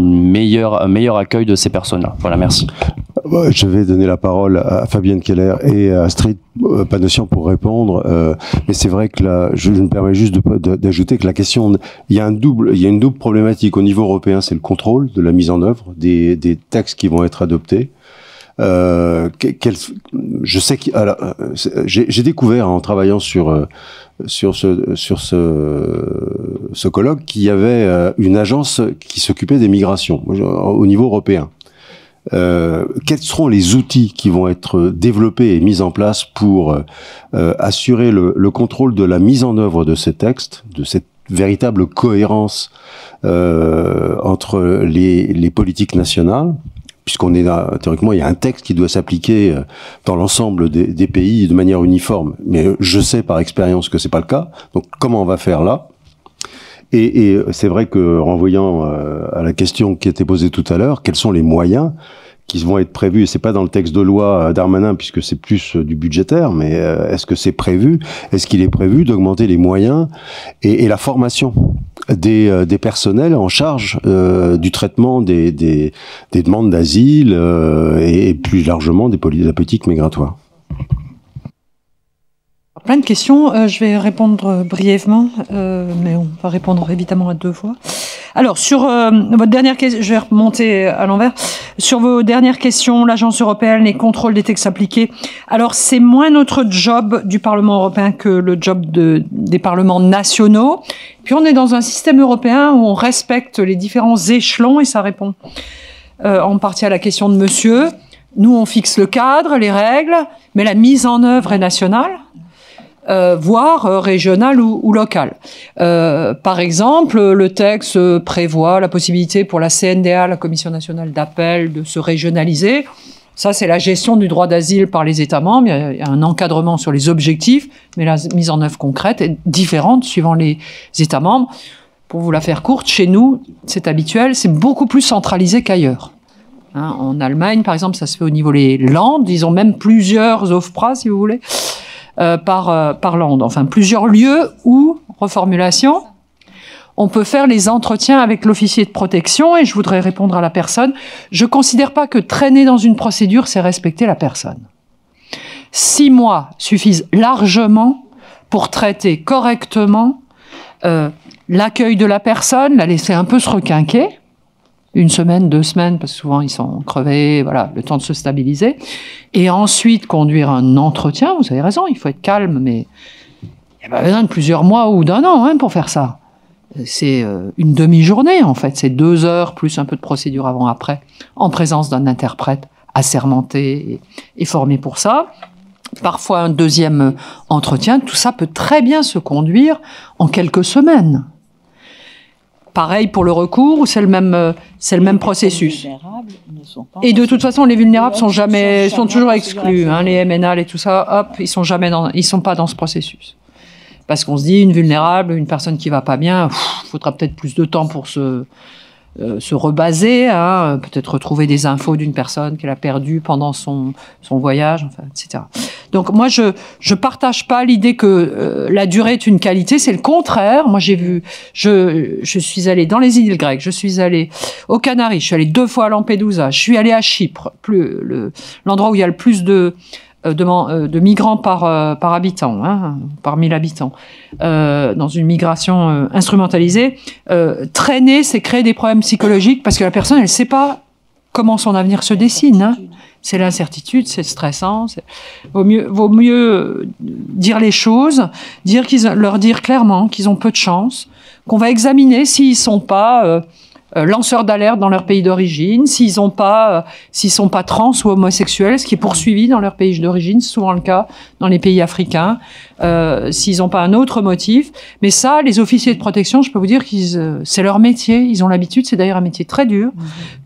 [SPEAKER 7] meilleur accueil de ces personnes-là. Voilà, merci.
[SPEAKER 1] Je vais donner la parole à Fabienne Keller et à Astrid Panossian pour répondre. Mais c'est vrai que là, je me permets juste d'ajouter que la question, il y a une double problématique au niveau européen, c'est le contrôle de la mise en œuvre des textes qui vont être adoptés. Je sais que j'ai découvert en travaillant sur ce colloque qu'il y avait une agence qui s'occupait des migrations au niveau européen. Quels seront les outils qui vont être développés et mis en place pour assurer le contrôle de la mise en œuvre de ces textes, de cette véritable cohérence entre les politiques nationales, puisqu'on est là, théoriquement, il y a un texte qui doit s'appliquer dans l'ensemble des pays de manière uniforme. Mais je sais par expérience que c'est pas le cas. Donc, comment on va faire là? Et c'est vrai que, renvoyant à la question qui était posée tout à l'heure, quels sont les moyens qui vont être prévus? Et c'est pas dans le texte de loi Darmanin, puisque c'est plus du budgétaire, mais est-ce que c'est prévu? Est-ce qu'il est prévu d'augmenter les moyens et la formation des personnels en charge du traitement des demandes d'asile et plus largement de la politique migratoire?
[SPEAKER 3] Plein de questions. Je vais répondre brièvement, mais on va répondre évidemment à deux fois. Alors, sur votre dernière question, je vais remonter à l'envers. Sur vos dernières questions, l'Agence européenne, les contrôles des textes appliqués. Alors, c'est moins notre job du Parlement européen que le job des parlements nationaux. Puis, on est dans un système européen où on respecte les différents échelons, et ça répond en partie à la question de monsieur. Nous, on fixe le cadre, les règles, mais la mise en œuvre est nationale. Voire régional ou local. Par exemple, le texte prévoit la possibilité pour la CNDA, la Commission nationale d'appel, de se régionaliser. Ça, c'est la gestion du droit d'asile par les États membres. Il y a un encadrement sur les objectifs, mais la mise en œuvre concrète est différente suivant les États membres. Pour vous la faire courte, chez nous, c'est habituel, c'est beaucoup plus centralisé qu'ailleurs. Hein, en Allemagne, par exemple, ça se fait au niveau des Landes. Ils ont même plusieurs OFPRA, si vous voulez. Par land, enfin plusieurs lieux où, reformulation, on peut faire les entretiens avec l'officier de protection. Et je voudrais répondre à la personne, je considère pas que traîner dans une procédure, c'est respecter la personne. 6 mois suffisent largement pour traiter correctement l'accueil de la personne, la laisser un peu se requinquer, 1 semaine, 2 semaines, parce que souvent ils sont crevés, voilà, le temps de se stabiliser. Et ensuite, conduire un entretien, vous avez raison, il faut être calme, mais il n'y a pas besoin de plusieurs mois ou d'1 an pour faire ça. C'est une demi-journée, en fait. C'est 2 heures, plus un peu de procédure avant-après, en présence d'un interprète assermenté et formé pour ça. Parfois, un deuxième entretien. Tout ça peut très bien se conduire en quelques semaines. Pareil pour le recours, ou c'est le même processus. Et de toute façon, les vulnérables sont toujours exclus. Hein, les MNA et tout ça, hop, ils sont pas dans ce processus. Parce qu'on se dit, une vulnérable, une personne qui va pas bien, faudra peut-être plus de temps pour se rebaser, hein, peut-être retrouver des infos d'une personne qu'elle a perdue pendant son voyage, enfin, etc. Donc moi, je partage pas l'idée que la durée est une qualité, c'est le contraire. Moi, je suis allée dans les îles grecques, je suis allée aux Canaries, je suis allée 2 fois à Lampedusa, je suis allée à Chypre, l'endroit où il y a le plus de migrants par habitant, hein, par 1000 habitants, dans une migration instrumentalisée. Traîner, c'est créer des problèmes psychologiques parce que la personne, elle sait pas comment son avenir se dessine. Hein. C'est l'incertitude, c'est stressant. Vaut mieux dire les choses, leur dire clairement qu'ils ont peu de chance, qu'on va examiner s'ils sont pas lanceurs d'alerte dans leur pays d'origine, s'ils sont pas trans ou homosexuels, ce qui est poursuivi dans leur pays d'origine, c'est souvent le cas dans les pays africains, s'ils n'ont pas un autre motif. Mais ça, les officiers de protection, je peux vous dire c'est leur métier, ils ont l'habitude, c'est d'ailleurs un métier très dur,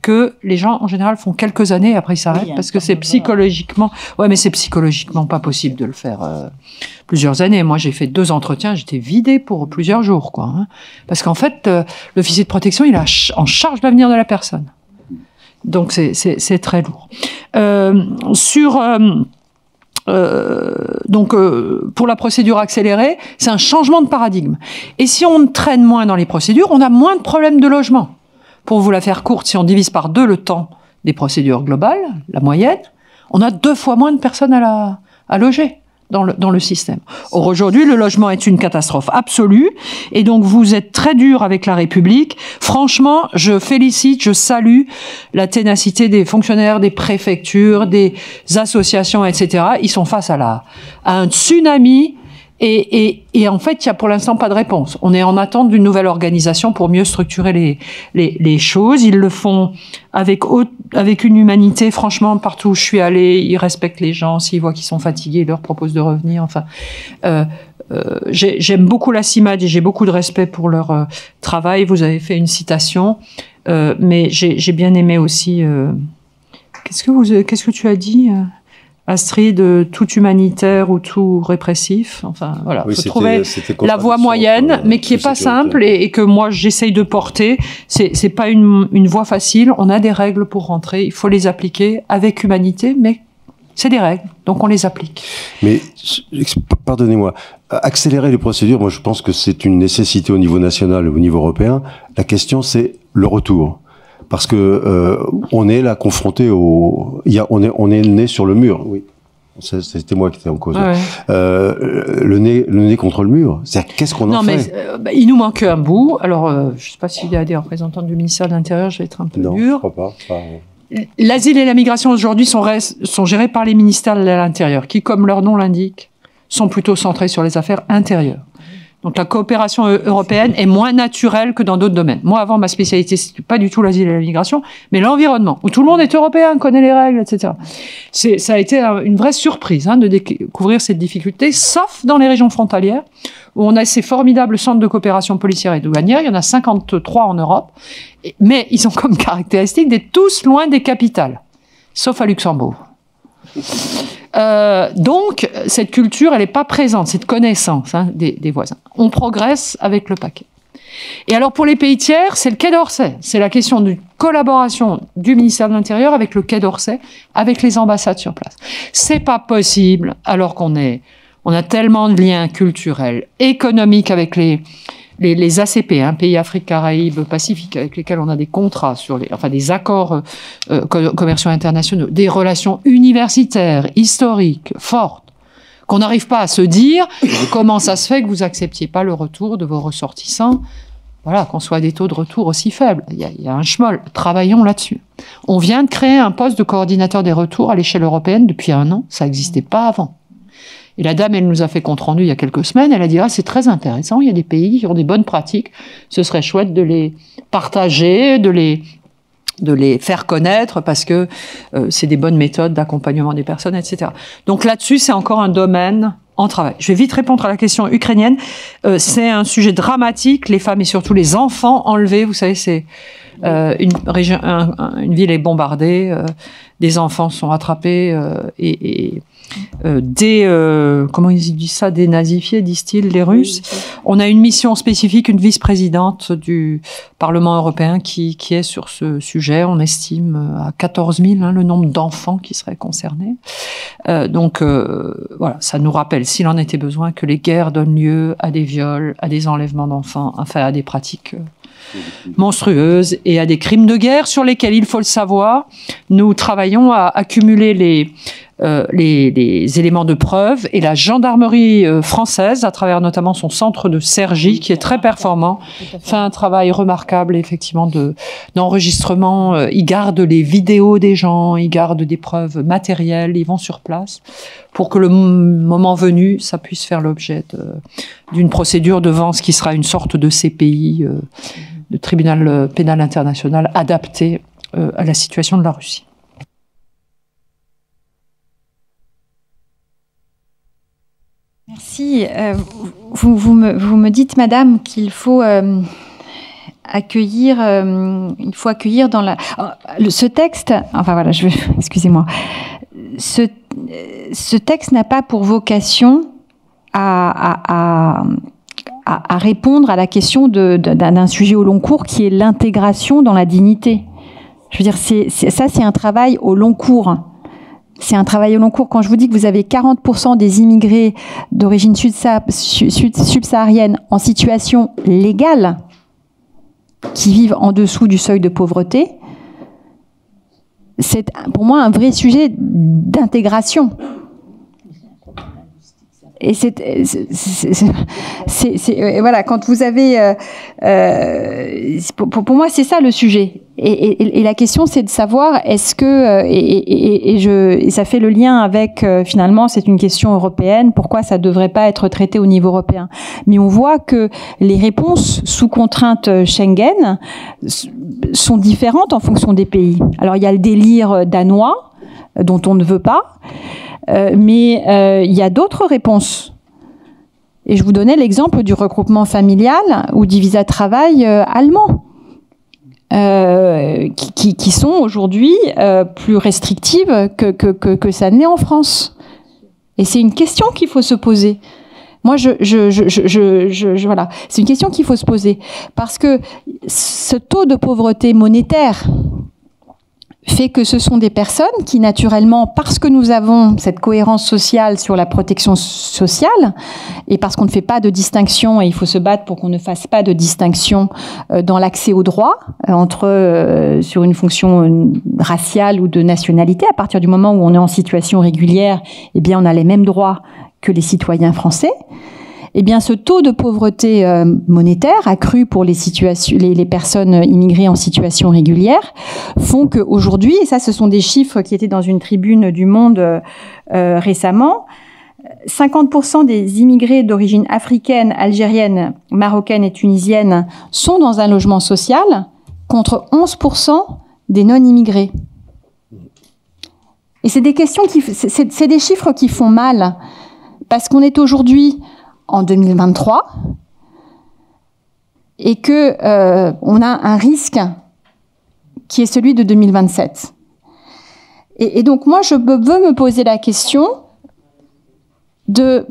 [SPEAKER 3] que les gens, en général, font quelques années et après ils s'arrêtent, parce que c'est psychologiquement pas possible de le faire plusieurs années. Moi, j'ai fait 2 entretiens, j'étais vidée pour plusieurs jours, quoi. Hein. Parce qu'en fait, l'officier de protection, il a en charge l'avenir de la personne. Donc, c'est très lourd. Pour la procédure accélérée, c'est un changement de paradigme. Et si on traîne moins dans les procédures, on a moins de problèmes de logement. Pour vous la faire courte, si on divise par 2 le temps des procédures globales, la moyenne, on a 2 fois moins de personnes à loger dans le système. Or, aujourd'hui, le logement est une catastrophe absolue, et donc vous êtes très dur avec la République. Franchement, je félicite, je salue la ténacité des fonctionnaires, des préfectures, des associations, etc. Ils sont face à un tsunami, et en fait, il y a pour l'instant pas de réponse. On est en attente d'une nouvelle organisation pour mieux structurer les choses. Ils le font avec une humanité. Franchement, partout où je suis allée, ils respectent les gens. S'ils voient qu'ils sont fatigués, ils leur proposent de revenir. Enfin, j'aime beaucoup la CIMAD et j'ai beaucoup de respect pour leur travail. Vous avez fait une citation, mais j'ai bien aimé aussi. Qu'est-ce que tu as dit? Astrid, tout humanitaire ou tout répressif. Enfin, voilà.
[SPEAKER 1] Oui,
[SPEAKER 3] faut trouver la voie moyenne, mais qui est pas simple et que moi, j'essaye de porter. C'est pas une voie facile. On a des règles pour rentrer. Il faut les appliquer avec humanité, mais c'est des règles. Donc, on les applique.
[SPEAKER 1] Mais, pardonnez-moi. Accélérer les procédures, moi, je pense que c'est une nécessité au niveau national et au niveau européen. La question, c'est le retour. Parce que on est là confronté on est né sur le mur. Oui, c'était moi qui étais en cause. Ouais. Le nez contre le mur. C'est-à-dire, qu'est-ce qu'on en fait?
[SPEAKER 3] Non, mais il nous manque un bout. Alors, je sais pas s'il y a des représentants du ministère de l'Intérieur. Je vais être un peu dur.
[SPEAKER 1] Non, je crois pas.
[SPEAKER 3] L'asile et la migration aujourd'hui sont gérés par les ministères de l'Intérieur, qui, comme leur nom l'indique, sont plutôt centrés sur les affaires intérieures. Donc la coopération européenne est moins naturelle que dans d'autres domaines. Moi, avant, ma spécialité, c'était pas du tout l'asile et la migration, mais l'environnement, où tout le monde est européen, connaît les règles, etc. Ça a été une vraie surprise de découvrir cette difficulté, sauf dans les régions frontalières, où on a ces formidables centres de coopération policière et douanière. Il y en a 53 en Europe, mais ils ont comme caractéristique d'être tous loin des capitales, sauf à Luxembourg. Donc, cette culture, elle n'est pas présente, cette connaissance des voisins. On progresse avec le paquet. Et alors, pour les pays tiers, c'est le Quai d'Orsay. C'est la question d'une collaboration du ministère de l'Intérieur avec le Quai d'Orsay, avec les ambassades sur place. C'est pas possible, alors qu'on a tellement de liens culturels, économiques avec les ACP, pays Afrique, Caraïbes, Pacifique, avec lesquels on a des contrats des accords commerciaux internationaux, des relations universitaires, historiques, fortes, qu'on n'arrive pas à se dire comment ça se fait que vous acceptiez pas le retour de vos ressortissants, qu'on soit à des taux de retour aussi faibles. Il y a un schmoll. Travaillons là-dessus. On vient de créer un poste de coordinateur des retours à l'échelle européenne depuis 1 an. Ça n'existait pas avant. Et la dame, elle nous a fait compte rendu il y a quelques semaines. Elle a dit, c'est très intéressant. Il y a des pays qui ont des bonnes pratiques. Ce serait chouette de les partager, de les faire connaître parce que c'est des bonnes méthodes d'accompagnement des personnes, etc. Donc là-dessus, c'est encore un domaine en travail. Je vais vite répondre à la question ukrainienne. C'est un sujet dramatique. Les femmes et surtout les enfants enlevés, vous savez, c'est une ville est bombardée, des enfants sont attrapés comment ils disent ça, dénazifiés, disent-ils, les Russes. On a une mission spécifique, une vice-présidente du Parlement européen qui est sur ce sujet. On estime à 14 000 le nombre d'enfants qui seraient concernés. Donc ça nous rappelle, s'il en était besoin, que les guerres donnent lieu à des viols, à des enlèvements d'enfants, à des pratiques monstrueuses et à des crimes de guerre sur lesquels, il faut le savoir, nous travaillons à accumuler les éléments de preuve, et la gendarmerie française, à travers notamment son centre de Cergy, qui est très performant, fait un travail remarquable effectivement d'enregistrement. Ils gardent les vidéos des gens, ils gardent des preuves matérielles, ils vont sur place pour que le moment venu, ça puisse faire l'objet d'une procédure devant ce qui sera une sorte de CPI, de tribunal pénal international adapté à la situation de la Russie.
[SPEAKER 5] Merci. Vous me dites, madame, qu'il faut accueillir dans ce texte. Enfin voilà, excusez-moi. Ce texte n'a pas pour vocation à répondre à la question d'un sujet au long cours qui est l'intégration dans la dignité. Je veux dire, c'est un travail au long cours. C'est un travail au long cours. Quand je vous dis que vous avez 40% des immigrés d'origine subsaharienne en situation légale qui vivent en dessous du seuil de pauvreté, c'est pour moi un vrai sujet d'intégration. Et voilà, quand vous avez, pour moi, c'est ça le sujet. Et la question, c'est de savoir est-ce que, et ça fait le lien avec finalement, c'est une question européenne. Pourquoi ça devrait pas être traité au niveau européen? Mais on voit que les réponses sous contrainte Schengen sont différentes en fonction des pays. Alors il y a le délire danois dont on ne veut pas. Mais il y a d'autres réponses. Et je vous donnais l'exemple du regroupement familial ou du visa de travail allemand, qui sont aujourd'hui plus restrictives que ça n'est en France. Et c'est une question qu'il faut se poser. Moi, voilà, c'est une question qu'il faut se poser parce que ce taux de pauvreté monétaire fait que ce sont des personnes qui, naturellement, parce que nous avons cette cohérence sociale sur la protection sociale, et parce qu'on ne fait pas de distinction, et il faut se battre pour qu'on ne fasse pas de distinction dans l'accès aux droits, sur une fonction raciale ou de nationalité, à partir du moment où on est en situation régulière, eh bien, on a les mêmes droits que les citoyens français. Eh bien, ce taux de pauvreté monétaire accru pour les personnes immigrées en situation régulière font qu'aujourd'hui, et ça, ce sont des chiffres qui étaient dans une tribune du Monde récemment, 50% des immigrés d'origine africaine, algérienne, marocaine et tunisienne sont dans un logement social, contre 11% des non-immigrés. Et c'est des questions c'est des chiffres qui font mal, parce qu'on est aujourd'hui en 2023, et que on a un risque qui est celui de 2027. Et donc moi, je veux me poser la question de...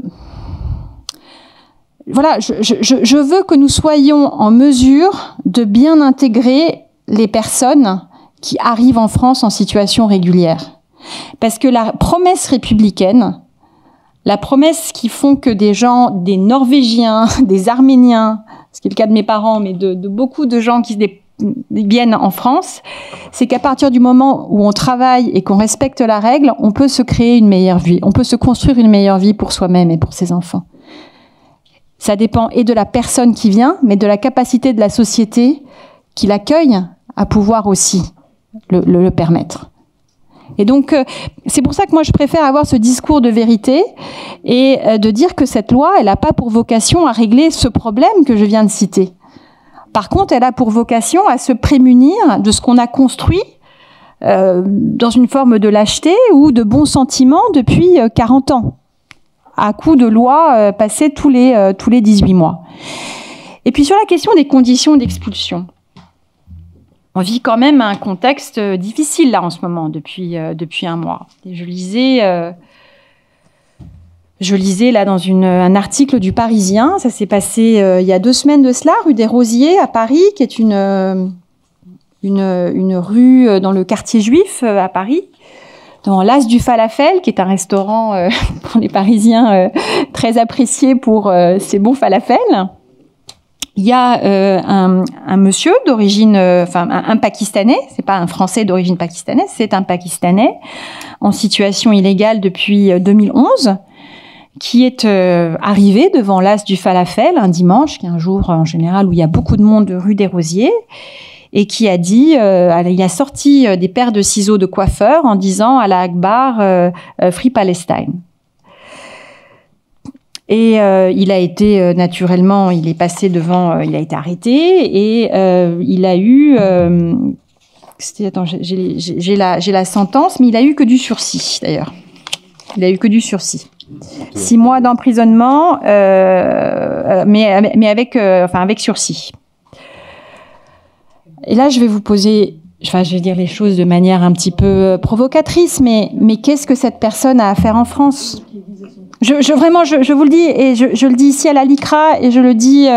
[SPEAKER 5] Voilà, je veux que nous soyons en mesure de bien intégrer les personnes qui arrivent en France en situation régulière. Parce que la promesse républicaine, la promesse qui font que des gens, des Norvégiens, des Arméniens, ce qui est le cas de mes parents, mais de beaucoup de gens qui viennent en France, c'est qu'à partir du moment où on travaille et qu'on respecte la règle, on peut se créer une meilleure vie. On peut se construire une meilleure vie pour soi-même et pour ses enfants. Ça dépend et de la personne qui vient, mais de la capacité de la société qui l'accueille à pouvoir aussi le permettre. Et donc, c'est pour ça que moi, je préfère avoir ce discours de vérité et de dire que cette loi, elle n'a pas pour vocation à régler ce problème que je viens de citer. Par contre, elle a pour vocation à se prémunir de ce qu'on a construit dans une forme de lâcheté ou de bons sentiments depuis 40 ans, à coup de lois passées tous les 18 mois. Et puis sur la question des conditions d'expulsion, on vit quand même un contexte difficile là en ce moment, depuis un mois. Et je lisais là dans un article du Parisien, ça s'est passé il y a 2 semaines de cela, rue des Rosiers à Paris, qui est une rue dans le quartier juif à Paris, dans l'As du Falafel, qui est un restaurant pour les Parisiens très apprécié pour ses bons falafels. Il y a un monsieur d'origine, un Pakistanais, c'est pas un Français d'origine pakistanaise, c'est un Pakistanais en situation illégale depuis 2011, qui est arrivé devant l'As du Falafel un dimanche, qui est un jour en général où il y a beaucoup de monde rue des Rosiers, et qui a dit, il a sorti des paires de ciseaux de coiffeur en disant Allah Akbar, Free Palestine. Et il a été naturellement, il est passé devant, il a été arrêté et il a eu, attends, j'ai la sentence, mais il a eu que du sursis d'ailleurs. Il a eu que du sursis. 6 mois d'emprisonnement, mais avec sursis. Et là, je vais vous poser, je vais dire les choses de manière un petit peu provocatrice, mais qu'est-ce que cette personne a à faire en France ? Vraiment, je vous le dis, et je le dis ici à la LICRA, et je le dis...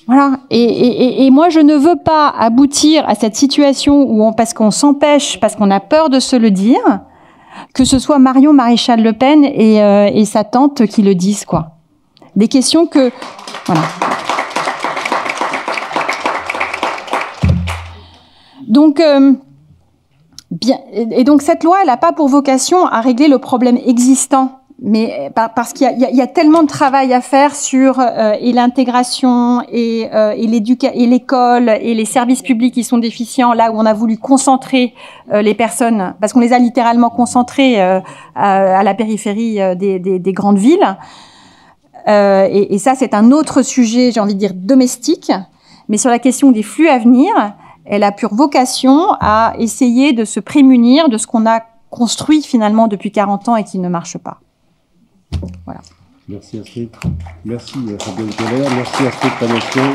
[SPEAKER 5] voilà. Et moi, je ne veux pas aboutir à cette situation où parce qu'on s'empêche, parce qu'on a peur de se le dire, que ce soit Marion Maréchal Le Pen et sa tante qui le disent, quoi. Des questions que... Voilà. Donc... Bien. Et donc cette loi, elle n'a pas pour vocation à régler le problème existant, mais parce qu'il y a tellement de travail à faire sur et l'intégration et l'école et les services publics qui sont déficients, là où on a voulu concentrer les personnes, parce qu'on les a littéralement concentrées à la périphérie des grandes villes. Et ça, c'est un autre sujet, j'ai envie de dire, domestique. Mais sur la question des flux à venir, elle a pour vocation à essayer de se prémunir de ce qu'on a construit finalement depuis 40 ans et qui ne marche pas. Voilà.
[SPEAKER 1] Merci Astrid. Merci Fabienne Keller. Merci Astrid Panession.